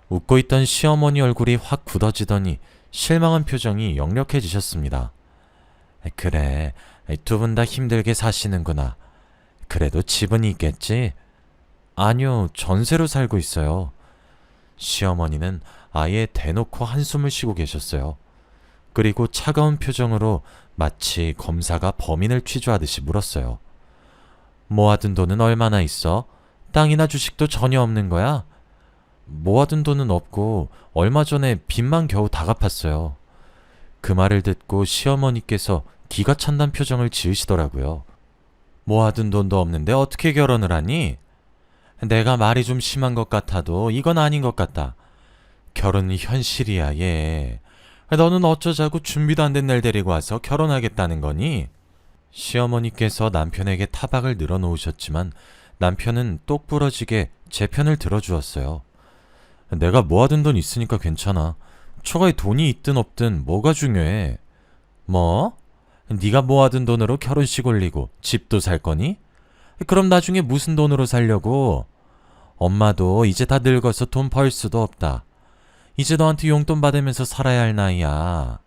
웃고 있던 시어머니 얼굴이 확 굳어지더니 실망한 표정이 역력해지셨습니다. 그래, 두 분 다 힘들게 사시는구나. 그래도 집은 있겠지? 아니요, 전세로 살고 있어요. 시어머니는 아예 대놓고 한숨을 쉬고 계셨어요. 그리고 차가운 표정으로 마치 검사가 범인을 취조하듯이 물었어요. 모아둔 돈은 얼마나 있어? 땅이나 주식도 전혀 없는 거야? 모아둔 돈은 없고 얼마 전에 빚만 겨우 다 갚았어요. 그 말을 듣고 시어머니께서 기가 찬단 표정을 지으시더라고요. 모아둔 돈도 없는데 어떻게 결혼을 하니? 내가 말이 좀 심한 것 같아도 이건 아닌 것 같다. 결혼은 현실이야, 얘. 너는 어쩌자고 준비도 안 된 날 데리고 와서 결혼하겠다는 거니? 시어머니께서 남편에게 타박을 늘어놓으셨지만 남편은 똑부러지게 제 편을 들어주었어요. 내가 모아둔 돈 있으니까 괜찮아. 초가에 돈이 있든 없든 뭐가 중요해. 뭐? 네가 모아둔 돈으로 결혼식 올리고 집도 살 거니? 그럼 나중에 무슨 돈으로 살려고? 엄마도 이제 다 늙어서 돈 벌 수도 없다. 이제 너한테 용돈 받으면서 살아야 할 나이야.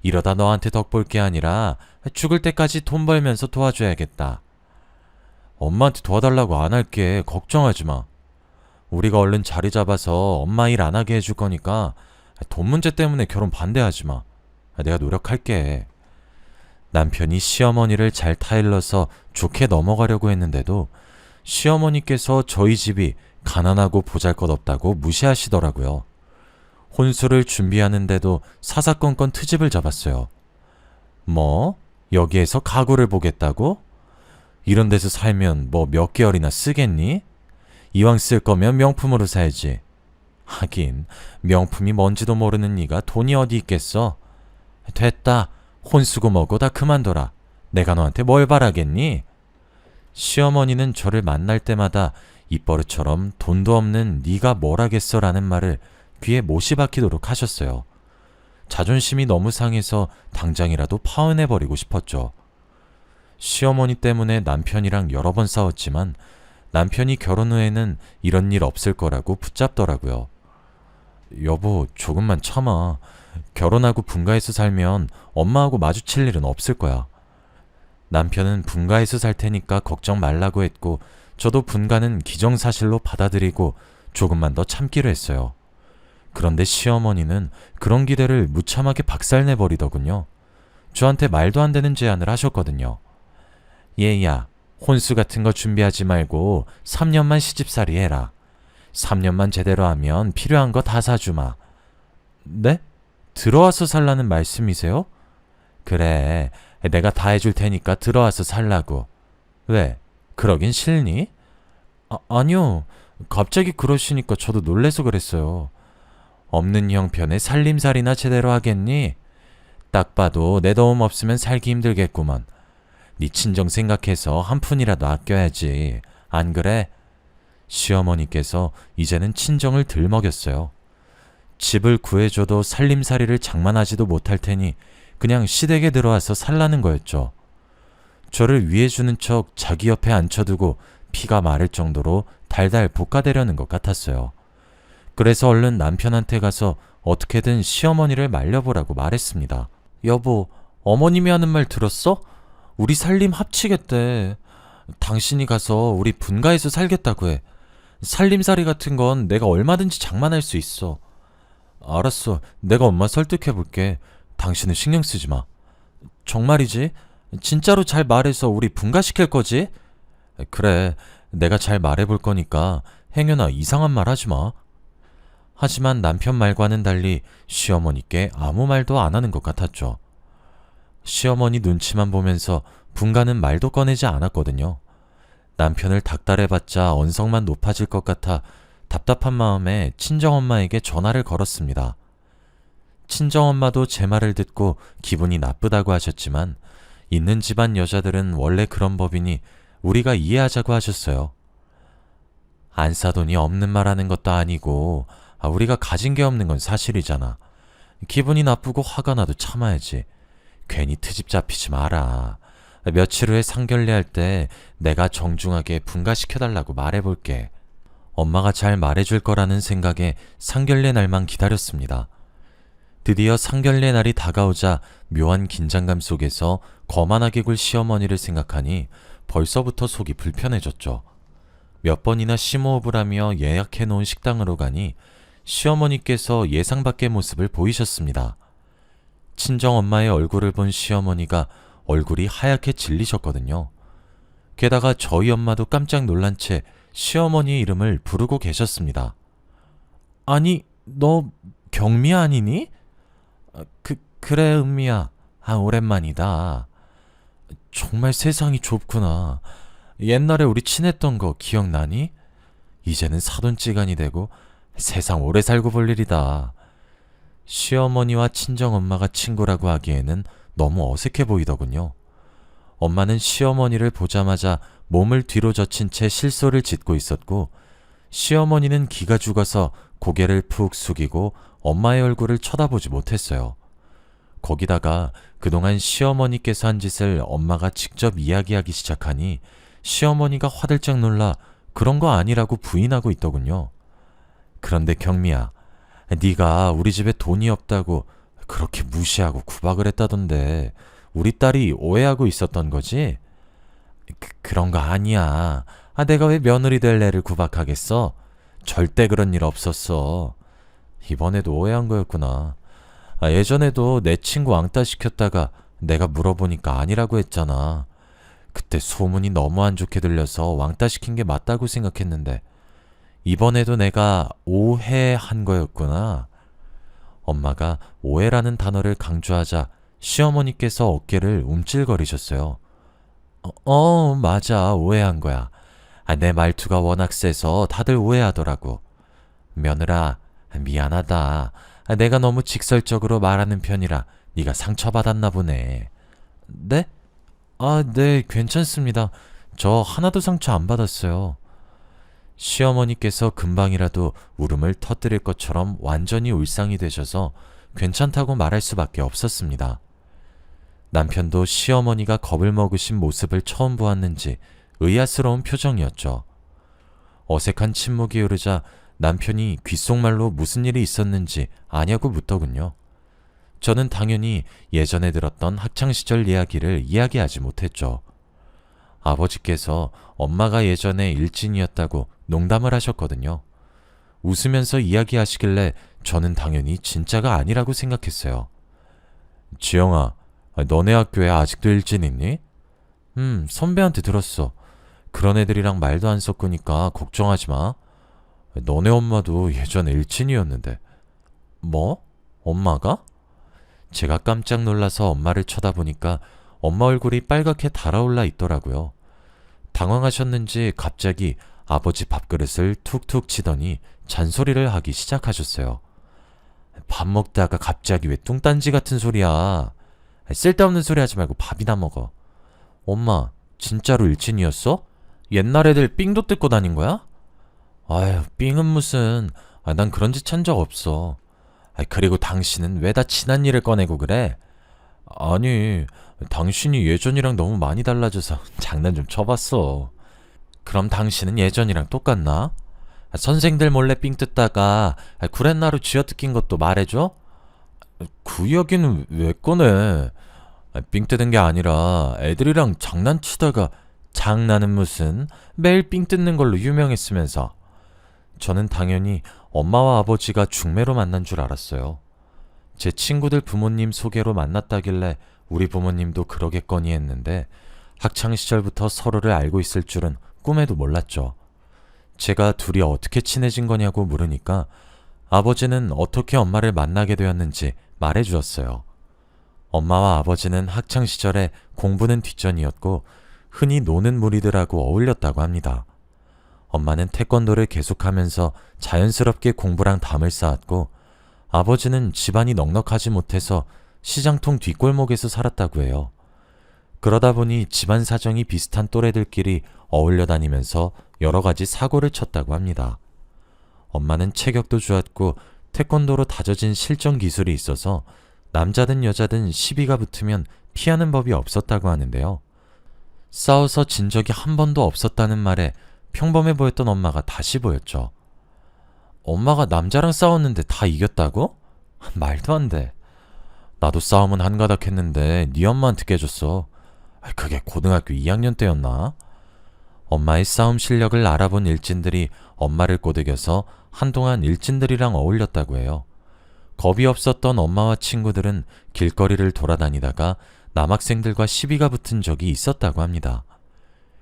이러다 너한테 덕 볼 게 아니라 죽을 때까지 돈 벌면서 도와줘야겠다. 엄마한테 도와달라고 안 할게. 걱정하지 마. 우리가 얼른 자리 잡아서 엄마 일 안 하게 해줄 거니까 돈 문제 때문에 결혼 반대하지 마. 내가 노력할게. 남편이 시어머니를 잘 타일러서 좋게 넘어가려고 했는데도 시어머니께서 저희 집이 가난하고 보잘것없다고 무시하시더라고요. 혼수를 준비하는데도 사사건건 트집을 잡았어요. 뭐? 여기에서 가구를 보겠다고? 이런 데서 살면 뭐 몇 개월이나 쓰겠니? 이왕 쓸 거면 명품으로 사야지. 하긴 명품이 뭔지도 모르는 네가 돈이 어디 있겠어? 됐다. 혼수고 뭐고 다 그만둬라. 내가 너한테 뭘 바라겠니? 시어머니는 저를 만날 때마다 입버릇처럼 돈도 없는 네가 뭘 하겠어 라는 말을 귀에 못이 박히도록 하셨어요. 자존심이 너무 상해서 당장이라도 파혼해버리고 싶었죠. 시어머니 때문에 남편이랑 여러 번 싸웠지만 남편이 결혼 후에는 이런 일 없을 거라고 붙잡더라고요. 여보, 조금만 참아. 결혼하고 분가해서 살면 엄마하고 마주칠 일은 없을 거야. 남편은 분가해서 살 테니까 걱정 말라고 했고 저도 분가는 기정사실로 받아들이고 조금만 더 참기로 했어요. 그런데 시어머니는 그런 기대를 무참하게 박살내버리더군요. 저한테 말도 안 되는 제안을 하셨거든요. 얘야, 혼수 같은 거 준비하지 말고 3년만 시집살이 해라. 3년만 제대로 하면 필요한 거 다 사주마. 네? 들어와서 살라는 말씀이세요? 그래, 내가 다 해줄 테니까 들어와서 살라고. 왜? 그러긴 싫니? 아니요. 갑자기 그러시니까 저도 놀래서 그랬어요. 없는 형편에 살림살이나 제대로 하겠니? 딱 봐도 내 도움 없으면 살기 힘들겠구먼. 네 친정 생각해서 한 푼이라도 아껴야지. 안 그래? 시어머니께서 이제는 친정을 덜 먹였어요. 집을 구해줘도 살림살이를 장만하지도 못할 테니 그냥 시댁에 들어와서 살라는 거였죠. 저를 위해주는 척 자기 옆에 앉혀두고 피가 마를 정도로 달달 볶아대려는 것 같았어요. 그래서 얼른 남편한테 가서 어떻게든 시어머니를 말려보라고 말했습니다. 여보, 어머님이 하는 말 들었어? 우리 살림 합치겠대. 당신이 가서 우리 분가해서 살겠다고 해. 살림살이 같은 건 내가 얼마든지 장만할 수 있어. 알았어. 내가 엄마 설득해볼게. 당신은 신경 쓰지 마. 정말이지? 진짜로 잘 말해서 우리 분가시킬 거지? 그래. 내가 잘 말해볼 거니까 행여나 이상한 말 하지 마. 하지만 남편 말과는 달리 시어머니께 아무 말도 안 하는 것 같았죠. 시어머니 눈치만 보면서 분가는 말도 꺼내지 않았거든요. 남편을 닥달해봤자 언성만 높아질 것 같아 답답한 마음에 친정엄마에게 전화를 걸었습니다. 친정엄마도 제 말을 듣고 기분이 나쁘다고 하셨지만 있는 집안 여자들은 원래 그런 법이니 우리가 이해하자고 하셨어요. 안 사돈이 없는 말 하는 것도 아니고 우리가 가진 게 없는 건 사실이잖아. 기분이 나쁘고 화가 나도 참아야지. 괜히 트집 잡히지 마라. 며칠 후에 상견례할 때 내가 정중하게 분가시켜달라고 말해볼게. 엄마가 잘 말해줄 거라는 생각에 상견례 날만 기다렸습니다. 드디어 상견례 날이 다가오자 묘한 긴장감 속에서 거만하게 굴 시어머니를 생각하니 벌써부터 속이 불편해졌죠. 몇 번이나 심호흡을 하며 예약해놓은 식당으로 가니 시어머니께서 예상 밖의 모습을 보이셨습니다. 친정엄마의 얼굴을 본 시어머니가 얼굴이 하얗게 질리셨거든요. 게다가 저희 엄마도 깜짝 놀란 채 시어머니의 이름을 부르고 계셨습니다. 아니, 너 경미 아니니? 그래, 은미야. 오랜만이다. 정말 세상이 좁구나. 옛날에 우리 친했던 거 기억나니? 이제는 사돈지간이 되고 세상 오래 살고 볼 일이다. 시어머니와 친정엄마가 친구라고 하기에는 너무 어색해 보이더군요. 엄마는 시어머니를 보자마자 몸을 뒤로 젖힌 채 실소를 짓고 있었고 시어머니는 기가 죽어서 고개를 푹 숙이고 엄마의 얼굴을 쳐다보지 못했어요. 거기다가 그동안 시어머니께서 한 짓을 엄마가 직접 이야기하기 시작하니 시어머니가 화들짝 놀라 그런 거 아니라고 부인하고 있더군요. 그런데 경미야, 네가 우리 집에 돈이 없다고 그렇게 무시하고 구박을 했다던데 우리 딸이 오해하고 있었던 거지? 그런 거 아니야. 내가 왜 며느리 될 애를 구박하겠어? 절대 그런 일 없었어. 이번에도 오해한 거였구나. 예전에도 내 친구 왕따 시켰다가 내가 물어보니까 아니라고 했잖아. 그때 소문이 너무 안 좋게 들려서 왕따 시킨 게 맞다고 생각했는데 이번에도 내가 오해한 거였구나. 엄마가 오해라는 단어를 강조하자 시어머니께서 어깨를 움찔거리셨어요. 맞아. 오해한 거야. 내 말투가 워낙 세서 다들 오해하더라고. 며느라, 미안하다. 내가 너무 직설적으로 말하는 편이라 네가 상처받았나 보네. 네? 네, 괜찮습니다. 저 하나도 상처 안 받았어요. 시어머니께서 금방이라도 울음을 터뜨릴 것처럼 완전히 울상이 되셔서 괜찮다고 말할 수밖에 없었습니다. 남편도 시어머니가 겁을 먹으신 모습을 처음 보았는지 의아스러운 표정이었죠. 어색한 침묵이 흐르자 남편이 귓속말로 무슨 일이 있었는지 아냐고 묻더군요. 저는 당연히 예전에 들었던 학창시절 이야기를 이야기하지 못했죠. 아버지께서 엄마가 예전에 일진이었다고 농담을 하셨거든요. 웃으면서 이야기하시길래 저는 당연히 진짜가 아니라고 생각했어요. 지영아, 너네 학교에 아직도 일진 있니? 선배한테 들었어. 그런 애들이랑 말도 안 섞으니까 걱정하지 마. 너네 엄마도 예전에 일진이었는데. 뭐? 엄마가? 제가 깜짝 놀라서 엄마를 쳐다보니까 엄마 얼굴이 빨갛게 달아올라 있더라고요. 당황하셨는지 갑자기 아버지 밥그릇을 툭툭 치더니 잔소리를 하기 시작하셨어요. 밥 먹다가 갑자기 왜 뚱딴지 같은 소리야. 쓸데없는 소리 하지 말고 밥이나 먹어. 엄마, 진짜로 일진이었어? 옛날 애들 삥도 뜯고 다닌 거야? 아휴, 삥은 무슨. 난 그런 짓 한 적 없어. 그리고 당신은 왜 다 지난 일을 꺼내고 그래? 아니, 당신이 예전이랑 너무 많이 달라져서 장난 좀 쳐봤어. 그럼 당신은 예전이랑 똑같나? 선생들 몰래 삥 뜯다가 구렛나루 쥐어뜯긴 것도 말해줘? 그 이야기는 왜 꺼내? 삥 뜯은 게 아니라 애들이랑 장난치다가. 장난은 무슨, 매일 삥 뜯는 걸로 유명했으면서. 저는 당연히 엄마와 아버지가 중매로 만난 줄 알았어요. 제 친구들 부모님 소개로 만났다길래 우리 부모님도 그러겠거니 했는데 학창시절부터 서로를 알고 있을 줄은 꿈에도 몰랐죠. 제가 둘이 어떻게 친해진 거냐고 물으니까 아버지는 어떻게 엄마를 만나게 되었는지 말해주었어요. 엄마와 아버지는 학창시절에 공부는 뒷전이었고 흔히 노는 무리들하고 어울렸다고 합니다. 엄마는 태권도를 계속하면서 자연스럽게 공부랑 담을 쌓았고 아버지는 집안이 넉넉하지 못해서 시장통 뒷골목에서 살았다고 해요. 그러다 보니 집안 사정이 비슷한 또래들끼리 어울려 다니면서 여러 가지 사고를 쳤다고 합니다. 엄마는 체격도 좋았고 태권도로 다져진 실전 기술이 있어서 남자든 여자든 시비가 붙으면 피하는 법이 없었다고 하는데요. 싸워서 진 적이 한 번도 없었다는 말에 평범해 보였던 엄마가 다시 보였죠. 엄마가 남자랑 싸웠는데 다 이겼다고? 말도 안 돼. 나도 싸움은 한가닥 했는데 네 엄마한테 깨졌어. 그게 고등학교 2학년 때였나? 엄마의 싸움 실력을 알아본 일진들이 엄마를 꼬드겨서 한동안 일진들이랑 어울렸다고 해요. 겁이 없었던 엄마와 친구들은 길거리를 돌아다니다가 남학생들과 시비가 붙은 적이 있었다고 합니다.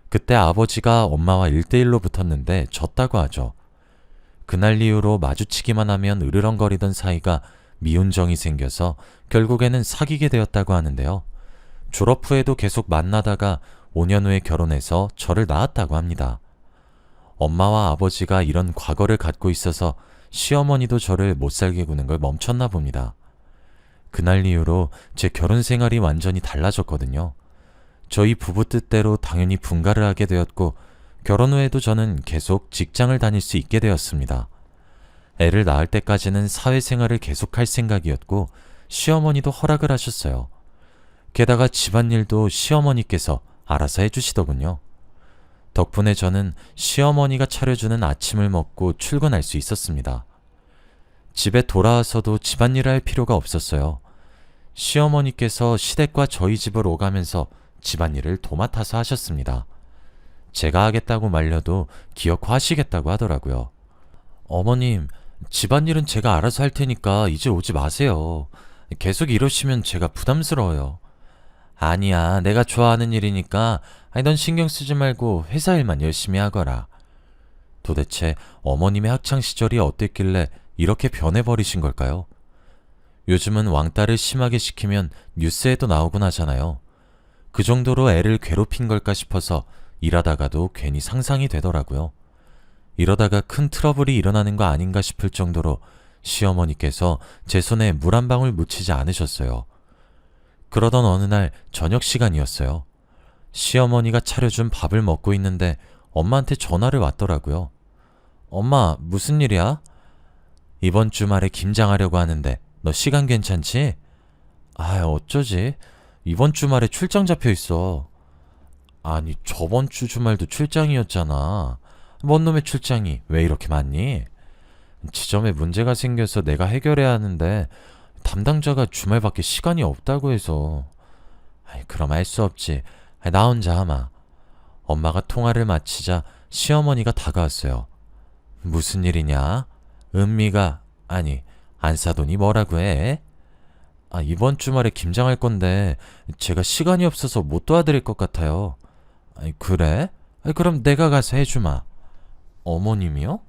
그때 아버지가 엄마와 1대1로 붙었는데 졌다고 하죠. 그날 이후로 마주치기만 하면 으르렁거리던 사이가 미운 정이 생겨서 결국에는 사귀게 되었다고 하는데요. 졸업 후에도 계속 만나다가 5년 후에 결혼해서 저를 낳았다고 합니다. 엄마와 아버지가 이런 과거를 갖고 있어서 시어머니도 저를 못살게 구는 걸 멈췄나 봅니다. 그날 이후로 제 결혼 생활이 완전히 달라졌거든요. 저희 부부 뜻대로 당연히 분가를 하게 되었고 결혼 후에도 저는 계속 직장을 다닐 수 있게 되었습니다. 애를 낳을 때까지는 사회생활을 계속할 생각이었고 시어머니도 허락을 하셨어요. 게다가 집안일도 시어머니께서 알아서 해주시더군요. 덕분에 저는 시어머니가 차려주는 아침을 먹고 출근할 수 있었습니다. 집에 돌아와서도 집안일을 할 필요가 없었어요. 시어머니께서 시댁과 저희 집을 오가면서 집안일을 도맡아서 하셨습니다. 제가 하겠다고 말려도 기어코하시겠다고 하더라고요. 어머님, 집안일은 제가 알아서 할 테니까 이제 오지 마세요. 계속 이러시면 제가 부담스러워요. 아니야, 내가 좋아하는 일이니까 넌 신경 쓰지 말고 회사 일만 열심히 하거라. 도대체 어머님의 학창시절이 어땠길래 이렇게 변해버리신 걸까요? 요즘은 왕따를 심하게 시키면 뉴스에도 나오곤 하잖아요. 그 정도로 애를 괴롭힌 걸까 싶어서 일하다가도 괜히 상상이 되더라고요. 이러다가 큰 트러블이 일어나는 거 아닌가 싶을 정도로 시어머니께서 제 손에 물 한 방울 묻히지 않으셨어요. 그러던 어느 날 저녁 시간이었어요. 시어머니가 차려준 밥을 먹고 있는데 엄마한테 전화를 왔더라고요. 엄마, 무슨 일이야? 이번 주말에 김장하려고 하는데 너 시간 괜찮지? 어쩌지? 이번 주말에 출장 잡혀 있어. 아니, 저번 주 주말도 출장이었잖아. 뭔 놈의 출장이 왜 이렇게 많니? 지점에 문제가 생겨서 내가 해결해야 하는데 담당자가 주말밖에 시간이 없다고 해서. 그럼 할 수 없지. 나 혼자 하마. 엄마가 통화를 마치자 시어머니가 다가왔어요. 무슨 일이냐? 은미가, 아니, 안사돈이 뭐라고 해? 이번 주말에 김장할 건데 제가 시간이 없어서 못 도와드릴 것 같아요. 그래? 그럼 내가 가서 해주마. 어머님이요?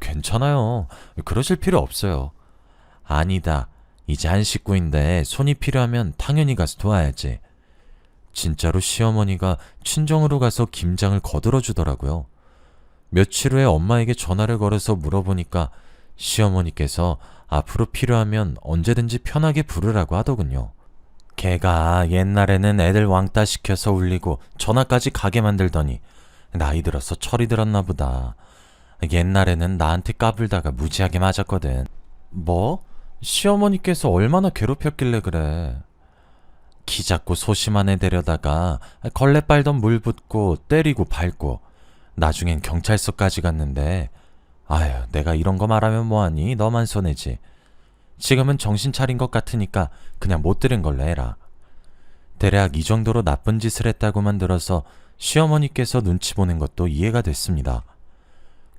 괜찮아요. 그러실 필요 없어요. 아니다. 이제 한 식구인데 손이 필요하면 당연히 가서 도와야지. 진짜로 시어머니가 친정으로 가서 김장을 거들어 주더라고요. 며칠 후에 엄마에게 전화를 걸어서 물어보니까 시어머니께서 앞으로 필요하면 언제든지 편하게 부르라고 하더군요. 걔가 옛날에는 애들 왕따 시켜서 울리고 전화까지 가게 만들더니 나이 들어서 철이 들었나 보다. 옛날에는 나한테 까불다가 무지하게 맞았거든. 뭐? 시어머니께서 얼마나 괴롭혔길래 그래. 키 작고 소심한 애 데려다가 걸레 빨던 물 붓고 때리고 밟고 나중엔 경찰서까지 갔는데 내가 이런 거 말하면 뭐하니? 너만 손해지. 지금은 정신 차린 것 같으니까 그냥 못 들은 걸로 해라. 대략 이 정도로 나쁜 짓을 했다고만 들어서 시어머니께서 눈치 보는 것도 이해가 됐습니다.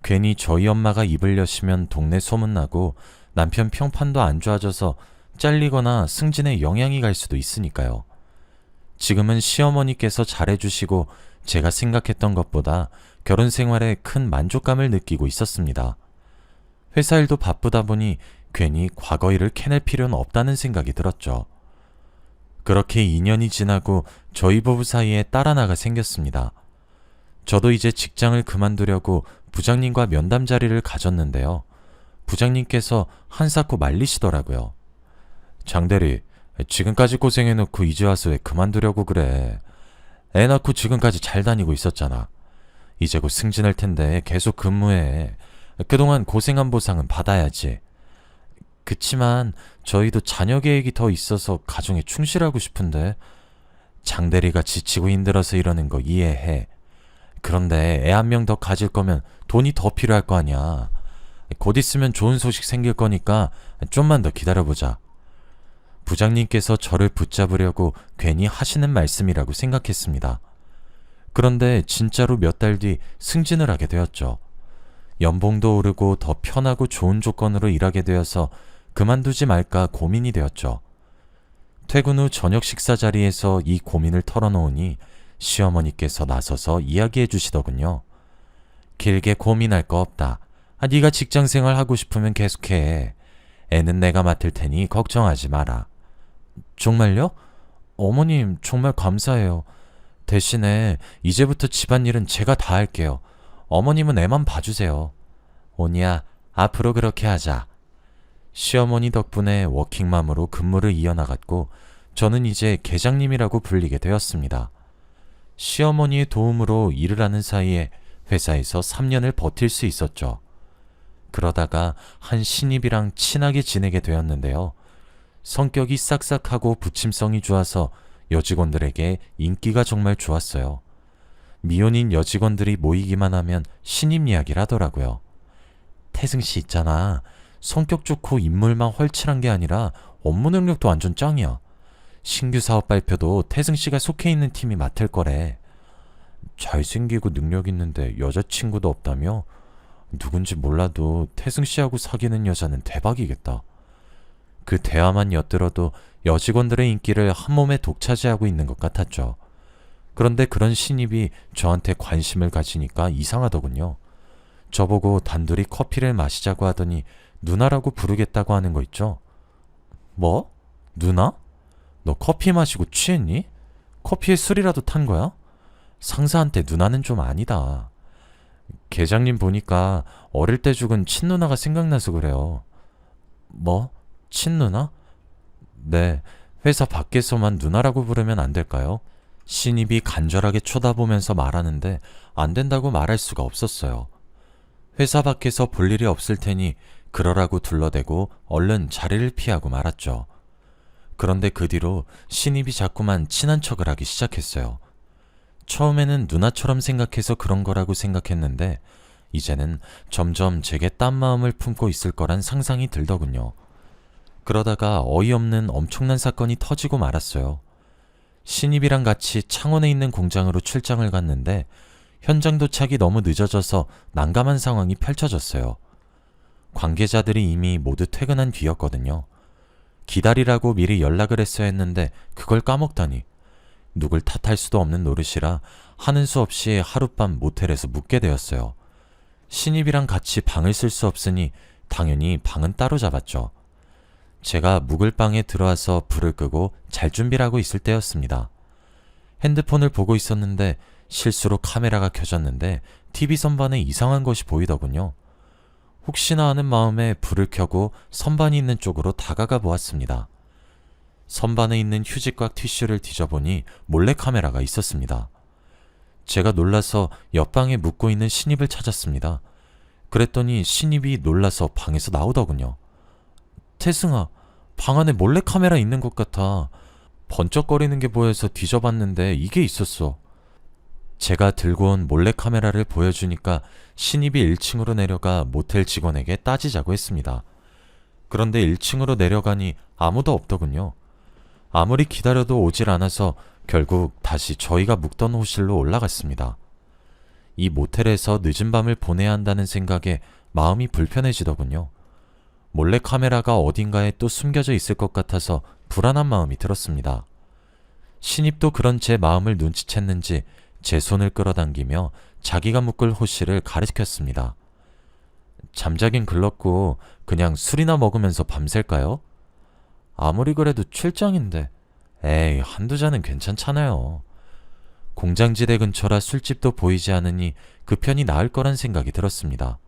괜히 저희 엄마가 입을 여시면 동네 소문나고 남편 평판도 안 좋아져서 잘리거나 승진에 영향이 갈 수도 있으니까요. 지금은 시어머니께서 잘해주시고 제가 생각했던 것보다 결혼 생활에 큰 만족감을 느끼고 있었습니다. 회사 일도 바쁘다 보니 괜히 과거 일을 캐낼 필요는 없다는 생각이 들었죠. 그렇게 2년이 지나고 저희 부부 사이에 딸 하나가 생겼습니다. 저도 이제 직장을 그만두려고 부장님과 면담 자리를 가졌는데요. 부장님께서 한사코 말리시더라고요. 장대리, 지금까지 고생해놓고 이제 와서 왜 그만두려고 그래. 애 낳고 지금까지 잘 다니고 있었잖아. 이제 곧 승진할 텐데 계속 근무해. 그동안 고생한 보상은 받아야지. 그치만 저희도 자녀 계획이 더 있어서 가정에 충실하고 싶은데 장대리가 지치고 힘들어서 이러는 거 이해해. 그런데 애 한 명 더 가질 거면 돈이 더 필요할 거 아니야. 곧 있으면 좋은 소식 생길 거니까 좀만 더 기다려보자. 부장님께서 저를 붙잡으려고 괜히 하시는 말씀이라고 생각했습니다. 그런데 진짜로 몇 달 뒤 승진을 하게 되었죠. 연봉도 오르고 더 편하고 좋은 조건으로 일하게 되어서 그만두지 말까 고민이 되었죠. 퇴근 후 저녁 식사 자리에서 이 고민을 털어놓으니 시어머니께서 나서서 이야기해 주시더군요. 길게 고민할 거 없다. 네가 직장생활 하고 싶으면 계속해. 애는 내가 맡을 테니 걱정하지 마라. 정말요? 어머님 정말 감사해요. 대신에 이제부터 집안일은 제가 다 할게요. 어머님은 애만 봐주세요. 오니야, 앞으로 그렇게 하자. 시어머니 덕분에 워킹맘으로 근무를 이어나갔고 저는 이제 계장님이라고 불리게 되었습니다. 시어머니의 도움으로 일을 하는 사이에 회사에서 3년을 버틸 수 있었죠. 그러다가 한 신입이랑 친하게 지내게 되었는데요. 성격이 싹싹하고 부침성이 좋아서 여직원들에게 인기가 정말 좋았어요. 미혼인 여직원들이 모이기만 하면 신입 이야기를 하더라고요. 태승씨 있잖아. 성격 좋고 인물만 헐칠한 게 아니라 업무 능력도 완전 짱이야. 신규 사업 발표도 태승씨가 속해 있는 팀이 맡을 거래. 잘생기고 능력 있는데 여자친구도 없다며? 누군지 몰라도 태승씨하고 사귀는 여자는 대박이겠다. 그 대화만 엿들어도 여직원들의 인기를 한몸에 독차지하고 있는 것 같았죠. 그런데 그런 신입이 저한테 관심을 가지니까 이상하더군요. 저보고 단둘이 커피를 마시자고 하더니 누나라고 부르겠다고 하는 거 있죠. 뭐? 누나? 너 커피 마시고 취했니? 커피에 술이라도 탄 거야? 상사한테 누나는 좀 아니다. 계장님 보니까 어릴 때 죽은 친누나가 생각나서 그래요. 뭐? 친누나? 네, 회사 밖에서만 누나라고 부르면 안 될까요? 신입이 간절하게 쳐다보면서 말하는데 안 된다고 말할 수가 없었어요. 회사 밖에서 볼 일이 없을 테니 그러라고 둘러대고 얼른 자리를 피하고 말았죠. 그런데 그 뒤로 신입이 자꾸만 친한 척을 하기 시작했어요. 처음에는 누나처럼 생각해서 그런 거라고 생각했는데 이제는 점점 제게 딴 마음을 품고 있을 거란 상상이 들더군요. 그러다가 어이없는 엄청난 사건이 터지고 말았어요. 신입이랑 같이 창원에 있는 공장으로 출장을 갔는데 현장 도착이 너무 늦어져서 난감한 상황이 펼쳐졌어요. 관계자들이 이미 모두 퇴근한 뒤였거든요. 기다리라고 미리 연락을 했어야 했는데 그걸 까먹다니. 누굴 탓할 수도 없는 노릇이라 하는 수 없이 하룻밤 모텔에서 묵게 되었어요. 신입이랑 같이 방을 쓸 수 없으니 당연히 방은 따로 잡았죠. 제가 묵을 방에 들어와서 불을 끄고 잘 준비를 하고 있을 때였습니다. 핸드폰을 보고 있었는데 실수로 카메라가 켜졌는데 TV 선반에 이상한 것이 보이더군요. 혹시나 하는 마음에 불을 켜고 선반이 있는 쪽으로 다가가 보았습니다. 선반에 있는 휴지과 티슈를 뒤져보니 몰래카메라가 있었습니다. 제가 놀라서 옆방에 묵고 있는 신입을 찾았습니다. 그랬더니 신입이 놀라서 방에서 나오더군요. 태승아, 방 안에 몰래카메라 있는 것 같아. 번쩍거리는 게 보여서 뒤져봤는데 이게 있었어. 제가 들고 온 몰래카메라를 보여주니까 신입이 1층으로 내려가 모텔 직원에게 따지자고 했습니다. 그런데 1층으로 내려가니 아무도 없더군요. 아무리 기다려도 오질 않아서 결국 다시 저희가 묵던 호실로 올라갔습니다. 이 모텔에서 늦은 밤을 보내야 한다는 생각에 마음이 불편해지더군요. 몰래카메라가 어딘가에 또 숨겨져 있을 것 같아서 불안한 마음이 들었습니다. 신입도 그런 제 마음을 눈치챘는지 제 손을 끌어당기며 자기가 묵을 호실을 가리켰습니다. 잠자긴 글렀고 그냥 술이나 먹으면서 밤샐까요? 아무리 그래도 출장인데 에이, 한두 잔은 괜찮잖아요. 공장지대 근처라 술집도 보이지 않으니 그 편이 나을 거란 생각이 들었습니다.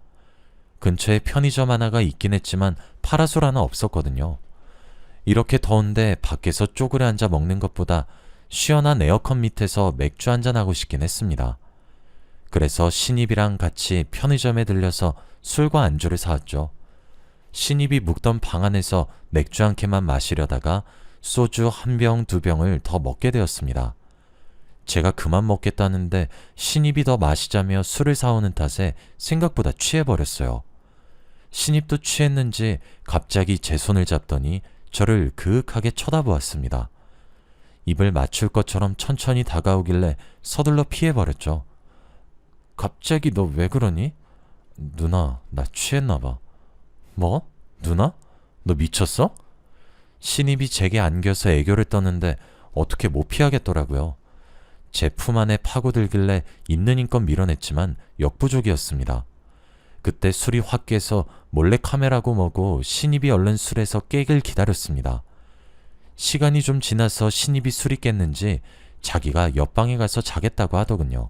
근처에 편의점 하나가 있긴 했지만 파라솔 하나 없었거든요. 이렇게 더운데 밖에서 쪼그려 앉아 먹는 것보다 시원한 에어컨 밑에서 맥주 한잔 하고 싶긴 했습니다. 그래서 신입이랑 같이 편의점에 들려서 술과 안주를 사왔죠. 신입이 묵던 방 안에서 맥주 한 캔만 마시려다가 소주 한 병, 두 병을 더 먹게 되었습니다. 제가 그만 먹겠다는데 신입이 더 마시자며 술을 사오는 탓에 생각보다 취해버렸어요. 신입도 취했는지 갑자기 제 손을 잡더니 저를 그윽하게 쳐다보았습니다. 입을 맞출 것처럼 천천히 다가오길래 서둘러 피해버렸죠. 갑자기 너 왜 그러니? 누나, 나 취했나봐. 뭐? 누나? 너 미쳤어? 신입이 제게 안겨서 애교를 떠는데 어떻게 못 피하겠더라고요. 제 품 안에 파고들길래 있는 힘껏 밀어냈지만 역부족이었습니다. 그때 술이 확 깨서 몰래 카메라고 뭐고 신입이 얼른 술에서 깨길 기다렸습니다. 시간이 좀 지나서 신입이 술이 깼는지 자기가 옆방에 가서 자겠다고 하더군요.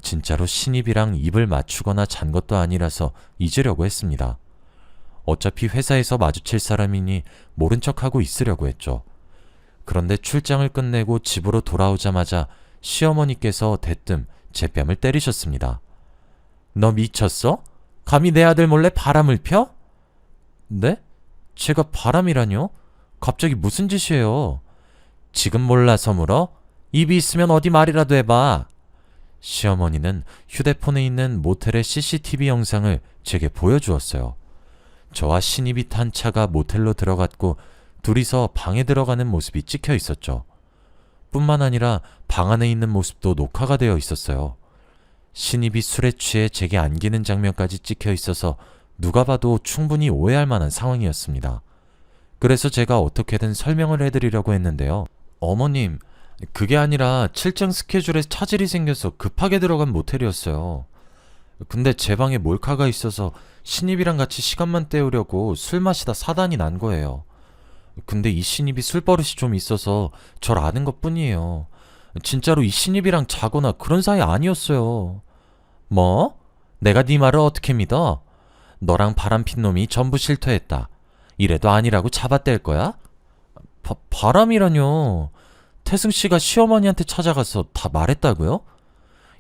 진짜로 신입이랑 입을 맞추거나 잔 것도 아니라서 잊으려고 했습니다. 어차피 회사에서 마주칠 사람이니 모른 척하고 있으려고 했죠. 그런데 출장을 끝내고 집으로 돌아오자마자 시어머니께서 대뜸 제 뺨을 때리셨습니다. 너 미쳤어? 감히 내 아들 몰래 바람을 펴? 네? 제가 바람이라뇨? 갑자기 무슨 짓이에요? 지금 몰라서 물어? 입이 있으면 어디 말이라도 해봐. 시어머니는 휴대폰에 있는 모텔의 CCTV 영상을 제게 보여주었어요. 저와 신입이 탄 차가 모텔로 들어갔고 둘이서 방에 들어가는 모습이 찍혀 있었죠. 뿐만 아니라 방 안에 있는 모습도 녹화가 되어 있었어요. 신입이 술에 취해 제게 안기는 장면까지 찍혀 있어서 누가 봐도 충분히 오해할 만한 상황이었습니다. 그래서 제가 어떻게든 설명을 해드리려고 했는데요. 어머님, 그게 아니라 출장 스케줄에 차질이 생겨서 급하게 들어간 모텔이었어요. 근데 제 방에 몰카가 있어서 신입이랑 같이 시간만 때우려고 술 마시다 사단이 난 거예요. 근데 이 신입이 술버릇이 좀 있어서 절 아는 것뿐이에요. 진짜로 이 신입이랑 자거나 그런 사이 아니었어요. 뭐? 내가 네 말을 어떻게 믿어? 너랑 바람핀 놈이 전부 실토했다. 이래도 아니라고 잡아댈 거야? 바람이라뇨. 태승 씨가 시어머니한테 찾아가서 다 말했다고요?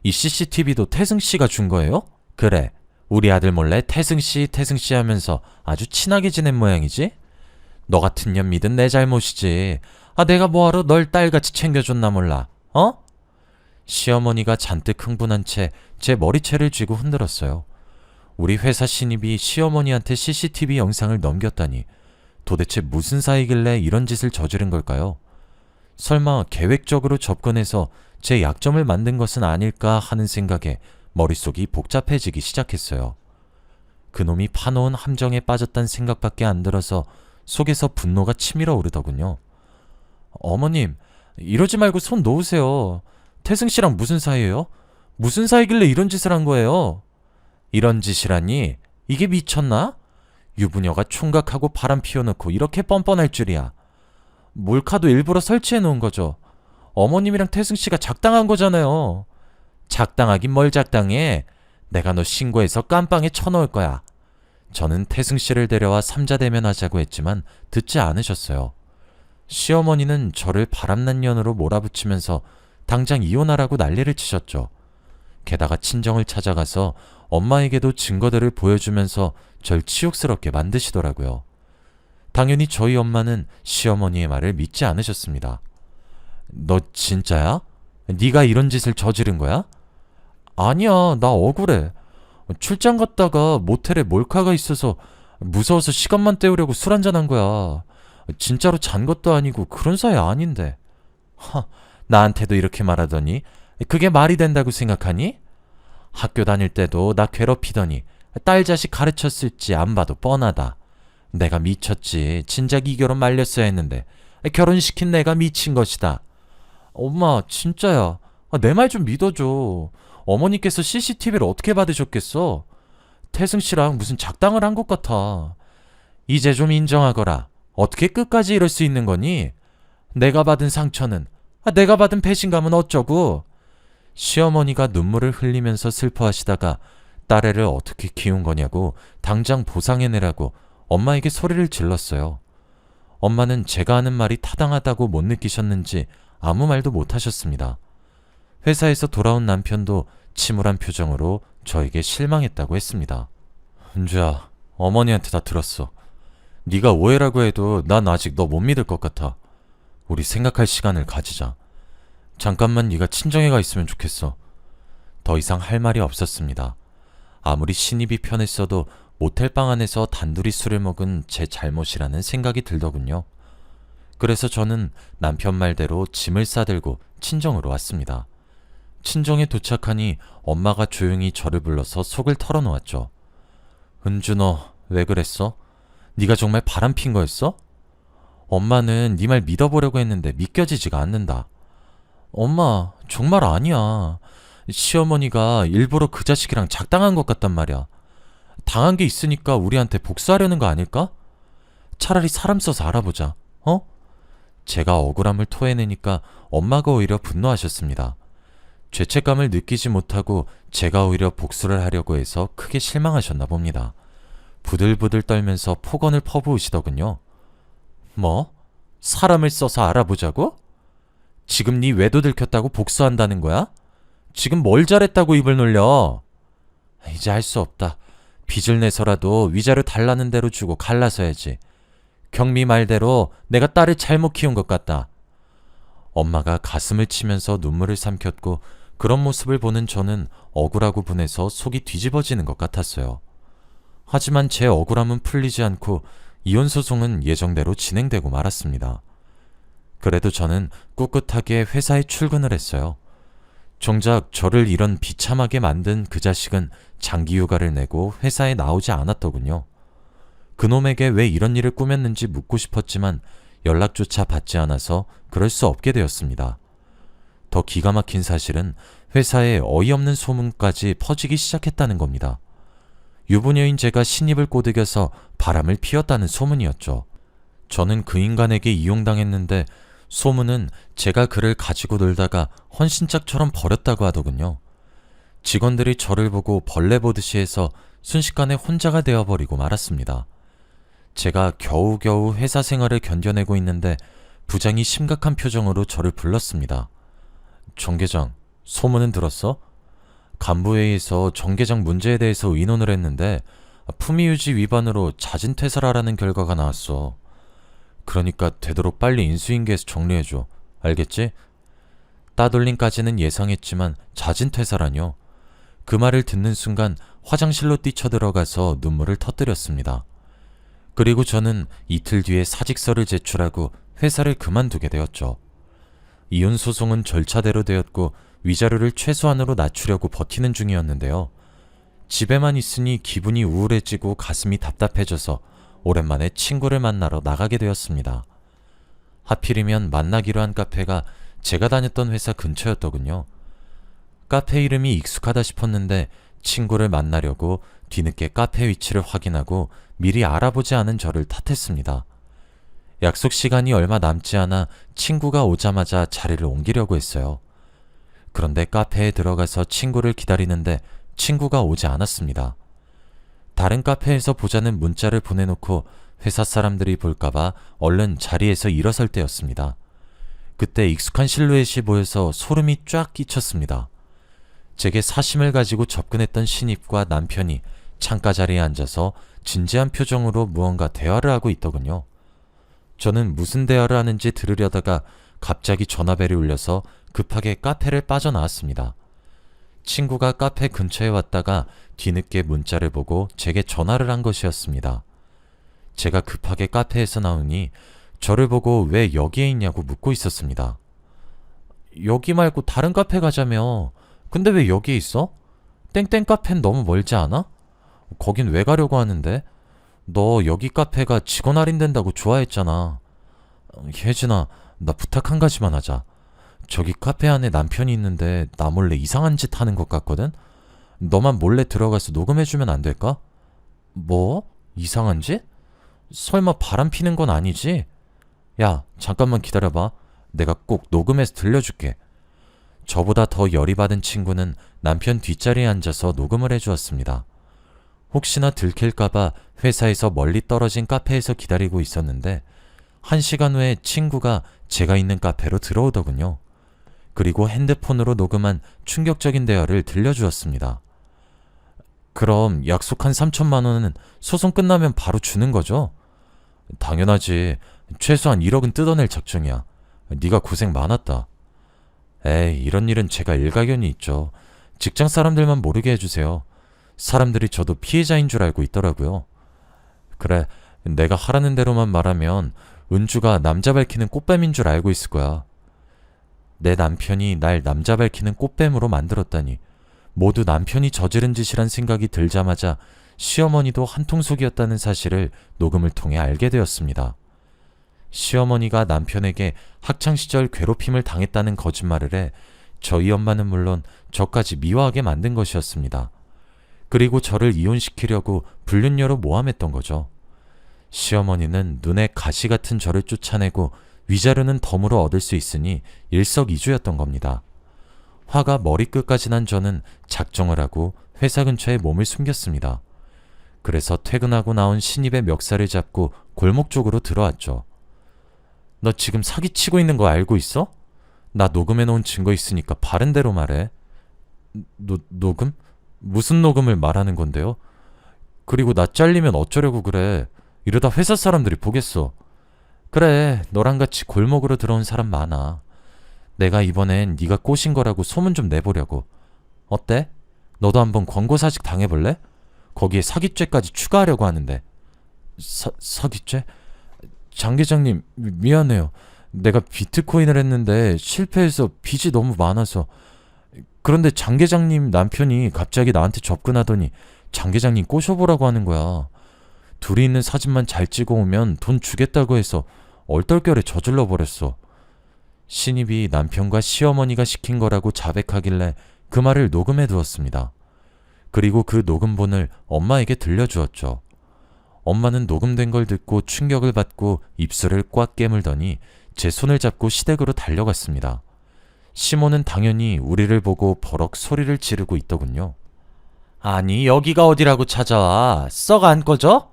이 CCTV도 태승 씨가 준 거예요? 그래. 우리 아들 몰래 태승 씨 하면서 아주 친하게 지낸 모양이지? 너 같은 년 믿은 내 잘못이지. 내가 뭐하러 널 딸같이 챙겨줬나 몰라. 어? 시어머니가 잔뜩 흥분한 채 제 머리채를 쥐고 흔들었어요. 우리 회사 신입이 시어머니한테 CCTV 영상을 넘겼다니 도대체 무슨 사이길래 이런 짓을 저지른 걸까요? 설마 계획적으로 접근해서 제 약점을 만든 것은 아닐까 하는 생각에 머릿속이 복잡해지기 시작했어요. 그놈이 파놓은 함정에 빠졌단 생각밖에 안 들어서 속에서 분노가 치밀어 오르더군요. 어머님, 이러지 말고 손 놓으세요. 태승 씨랑 무슨 사이예요? 무슨 사이길래 이런 짓을 한 거예요? 이런 짓이라니? 이게 미쳤나? 유부녀가 총각하고 바람 피워놓고 이렇게 뻔뻔할 줄이야. 몰카도 일부러 설치해 놓은 거죠. 어머님이랑 태승 씨가 작당한 거잖아요. 작당하긴 뭘 작당해. 내가 너 신고해서 깜빵에 쳐넣을 거야. 저는 태승 씨를 데려와 삼자대면하자고 했지만 듣지 않으셨어요. 시어머니는 저를 바람난 년으로 몰아붙이면서 당장 이혼하라고 난리를 치셨죠. 게다가 친정을 찾아가서 엄마에게도 증거들을 보여주면서 절 치욕스럽게 만드시더라고요. 당연히 저희 엄마는 시어머니의 말을 믿지 않으셨습니다. 너 진짜야? 네가 이런 짓을 저지른 거야? 아니야, 나 억울해. 출장 갔다가 모텔에 몰카가 있어서 무서워서 시간만 때우려고 술 한잔한 거야. 진짜로 잔 것도 아니고 그런 사이 아닌데. 나한테도 이렇게 말하더니 그게 말이 된다고 생각하니? 학교 다닐 때도 나 괴롭히더니 딸 자식 가르쳤을지 안 봐도 뻔하다. 내가 미쳤지. 진작 이 결혼 말렸어야 했는데 결혼시킨 내가 미친 것이다. 엄마, 진짜야. 내 말 좀 믿어줘. 어머니께서 CCTV를 어떻게 받으셨겠어? 태승 씨랑 무슨 작당을 한 것 같아. 이제 좀 인정하거라. 어떻게 끝까지 이럴 수 있는 거니? 내가 받은 상처는, 내가 받은 배신감은 어쩌고? 시어머니가 눈물을 흘리면서 슬퍼하시다가 딸애를 어떻게 키운 거냐고 당장 보상해내라고 엄마에게 소리를 질렀어요. 엄마는 제가 하는 말이 타당하다고 못 느끼셨는지 아무 말도 못 하셨습니다. 회사에서 돌아온 남편도 침울한 표정으로 저에게 실망했다고 했습니다. 은주야, 어머니한테 다 들었어. 네가 오해라고 해도 난 아직 너 못 믿을 것 같아. 우리 생각할 시간을 가지자. 잠깐만 네가 친정에 가 있으면 좋겠어. 더 이상 할 말이 없었습니다. 아무리 신입이 편했어도 모텔방 안에서 단둘이 술을 먹은 제 잘못이라는 생각이 들더군요. 그래서 저는 남편 말대로 짐을 싸들고 친정으로 왔습니다. 친정에 도착하니 엄마가 조용히 저를 불러서 속을 털어놓았죠. 은주, 너 왜 그랬어? 네가 정말 바람핀 거였어? 엄마는 네 말 믿어보려고 했는데 믿겨지지가 않는다. 엄마, 정말 아니야. 시어머니가 일부러 그 자식이랑 작당한 것 같단 말이야. 당한 게 있으니까 우리한테 복수하려는 거 아닐까? 차라리 사람 써서 알아보자. 어? 제가 억울함을 토해내니까 엄마가 오히려 분노하셨습니다. 죄책감을 느끼지 못하고 제가 오히려 복수를 하려고 해서 크게 실망하셨나 봅니다. 부들부들 떨면서 폭언을 퍼부으시더군요. 뭐? 사람을 써서 알아보자고? 지금 네 외도 들켰다고 복수한다는 거야? 지금 뭘 잘했다고 입을 놀려? 이제 할 수 없다. 빚을 내서라도 위자료 달라는 대로 주고 갈라서야지. 경미 말대로 내가 딸을 잘못 키운 것 같다. 엄마가 가슴을 치면서 눈물을 삼켰고 그런 모습을 보는 저는 억울하고 분해서 속이 뒤집어지는 것 같았어요. 하지만 제 억울함은 풀리지 않고 이혼 소송은 예정대로 진행되고 말았습니다. 그래도 저는 꿋꿋하게 회사에 출근을 했어요. 정작 저를 이런 비참하게 만든 그 자식은 장기 휴가를 내고 회사에 나오지 않았더군요. 그놈에게 왜 이런 일을 꾸몄는지 묻고 싶었지만 연락조차 받지 않아서 그럴 수 없게 되었습니다. 더 기가 막힌 사실은 회사에 어이없는 소문까지 퍼지기 시작했다는 겁니다. 유부녀인 제가 신입을 꼬드겨서 바람을 피웠다는 소문이었죠. 저는 그 인간에게 이용당했는데 소문은 제가 그를 가지고 놀다가 헌신짝처럼 버렸다고 하더군요. 직원들이 저를 보고 벌레 보듯이 해서 순식간에 혼자가 되어버리고 말았습니다. 제가 겨우겨우 회사 생활을 견뎌내고 있는데 부장이 심각한 표정으로 저를 불렀습니다. 정 계장, 소문은 들었어? 간부회의에서 정 계장 문제에 대해서 의논을 했는데 품위유지 위반으로 자진 퇴사라는 결과가 나왔어. 그러니까 되도록 빨리 인수인계해서 정리해줘. 알겠지? 따돌림까지는 예상했지만 자진 퇴사라뇨. 그 말을 듣는 순간 화장실로 뛰쳐들어가서 눈물을 터뜨렸습니다. 그리고 저는 이틀 뒤에 사직서를 제출하고 회사를 그만두게 되었죠. 이혼 소송은 절차대로 되었고 위자료를 최소한으로 낮추려고 버티는 중이었는데요. 집에만 있으니 기분이 우울해지고 가슴이 답답해져서 오랜만에 친구를 만나러 나가게 되었습니다. 하필이면 만나기로 한 카페가 제가 다녔던 회사 근처였더군요. 카페 이름이 익숙하다 싶었는데 친구를 만나려고 뒤늦게 카페 위치를 확인하고 미리 알아보지 않은 저를 탓했습니다. 약속 시간이 얼마 남지 않아 친구가 오자마자 자리를 옮기려고 했어요. 그런데 카페에 들어가서 친구를 기다리는데 친구가 오지 않았습니다. 다른 카페에서 보자는 문자를 보내놓고 회사 사람들이 볼까봐 얼른 자리에서 일어설 때였습니다. 그때 익숙한 실루엣이 보여서 소름이 쫙 끼쳤습니다. 제게 사심을 가지고 접근했던 신입과 남편이 창가 자리에 앉아서 진지한 표정으로 무언가 대화를 하고 있더군요. 저는 무슨 대화를 하는지 들으려다가 갑자기 전화벨이 울려서 급하게 카페를 빠져나왔습니다. 친구가 카페 근처에 왔다가 뒤늦게 문자를 보고 제게 전화를 한 것이었습니다. 제가 급하게 카페에서 나오니 저를 보고 왜 여기에 있냐고 묻고 있었습니다. 여기 말고 다른 카페 가자며. 근데 왜 여기에 있어? 땡땡 카페는 너무 멀지 않아? 거긴 왜 가려고 하는데? 너 여기 카페가 직원 할인된다고 좋아했잖아. 혜진아, 나 부탁 한 가지만 하자. 저기 카페 안에 남편이 있는데 나 몰래 이상한 짓 하는 것 같거든? 너만 몰래 들어가서 녹음해주면 안 될까? 뭐? 이상한 짓? 설마 바람 피는 건 아니지? 야, 잠깐만 기다려봐. 내가 꼭 녹음해서 들려줄게. 저보다 더 열이 받은 친구는 남편 뒷자리에 앉아서 녹음을 해주었습니다. 혹시나 들킬까봐 회사에서 멀리 떨어진 카페에서 기다리고 있었는데 1시간 후에 친구가 제가 있는 카페로 들어오더군요. 그리고 핸드폰으로 녹음한 충격적인 대화를 들려주었습니다. 그럼 약속한 3천만 원은 소송 끝나면 바로 주는 거죠? 당연하지. 최소한 1억은 뜯어낼 작정이야. 네가 고생 많았다. 에이, 이런 일은 제가 일가견이 있죠. 직장 사람들만 모르게 해주세요. 사람들이 저도 피해자인 줄 알고 있더라고요. 그래, 내가 하라는 대로만 말하면 은주가 남자 밝히는 꽃뱀인 줄 알고 있을 거야. 내 남편이 날 남자 밝히는 꽃뱀으로 만들었다니. 모두 남편이 저지른 짓이란 생각이 들자마자 시어머니도 한통속이었다는 사실을 녹음을 통해 알게 되었습니다. 시어머니가 남편에게 학창시절 괴롭힘을 당했다는 거짓말을 해 저희 엄마는 물론 저까지 미워하게 만든 것이었습니다. 그리고 저를 이혼시키려고 불륜녀로 모함했던 거죠. 시어머니는 눈에 가시 같은 저를 쫓아내고 위자료는 덤으로 얻을 수 있으니 일석이조였던 겁니다. 화가 머리끝까지 난 저는 작정을 하고 회사 근처에 몸을 숨겼습니다. 그래서 퇴근하고 나온 신입의 멱살을 잡고 골목 쪽으로 들어왔죠. 너 지금 사기치고 있는 거 알고 있어? 나 녹음해놓은 증거 있으니까 바른 대로 말해. 녹음? 무슨 녹음을 말하는 건데요? 그리고 나 잘리면 어쩌려고 그래. 이러다 회사 사람들이 보겠어. 그래, 너랑 같이 골목으로 들어온 사람 많아. 내가 이번엔 네가 꼬신 거라고 소문 좀 내보려고. 어때? 너도 한번 권고사직 당해볼래? 거기에 사기죄까지 추가하려고 하는데. 사기죄? 장 계장님, 미안해요. 내가 비트코인을 했는데 실패해서 빚이 너무 많아서. 그런데 장 계장님 남편이 갑자기 나한테 접근하더니 장 계장님 꼬셔보라고 하는 거야. 둘이 있는 사진만 잘 찍어 오면 돈 주겠다고 해서 얼떨결에 저질러 버렸어. 신입이 남편과 시어머니가 시킨 거라고 자백하길래 그 말을 녹음해 두었습니다. 그리고 그 녹음본을 엄마에게 들려주었죠. 엄마는 녹음된 걸 듣고 충격을 받고 입술을 꽉 깨물더니 제 손을 잡고 시댁으로 달려갔습니다. 시모는 당연히 우리를 보고 버럭 소리를 지르고 있더군요. 아니, 여기가 어디라고 찾아와? 썩 안 꺼져?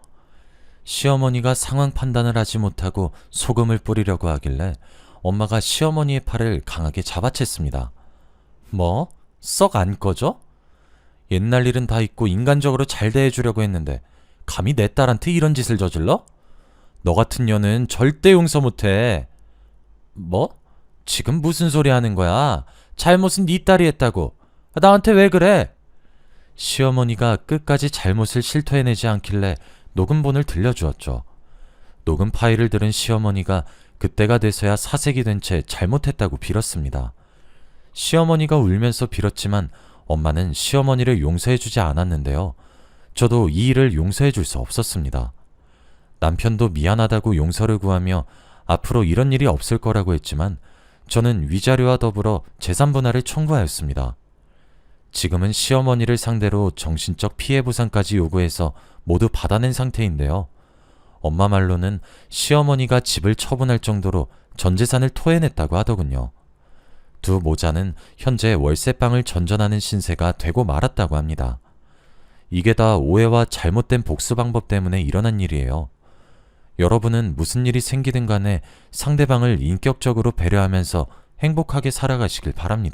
시어머니가 상황 판단을 하지 못하고 소금을 뿌리려고 하길래 엄마가 시어머니의 팔을 강하게 잡아챘습니다. 뭐? 썩 안 꺼져? 옛날 일은 다 잊고 인간적으로 잘 대해주려고 했는데 감히 내 딸한테 이런 짓을 저질러? 너 같은 년은 절대 용서 못해. 뭐? 지금 무슨 소리 하는 거야? 잘못은 네 딸이 했다고. 나한테 왜 그래? 시어머니가 끝까지 잘못을 실토해내지 않길래 녹음본을 들려주었죠. 녹음 파일을 들은 시어머니가 그때가 돼서야 사색이 된 채 잘못했다고 빌었습니다. 시어머니가 울면서 빌었지만 엄마는 시어머니를 용서해주지 않았는데요. 저도 이 일을 용서해줄 수 없었습니다. 남편도 미안하다고 용서를 구하며 앞으로 이런 일이 없을 거라고 했지만 저는 위자료와 더불어 재산 분할을 청구하였습니다. 지금은 시어머니를 상대로 정신적 피해 보상까지 요구해서 모두 받아낸 상태인데요. 엄마 말로는 시어머니가 집을 처분할 정도로 전 재산을 토해냈다고 하더군요. 두 모자는 현재 월세방을 전전하는 신세가 되고 말았다고 합니다. 이게 다 오해와 잘못된 복수 방법 때문에 일어난 일이에요. 여러분은 무슨 일이 생기든 간에 상대방을 인격적으로 배려하면서 행복하게 살아가시길 바랍니다.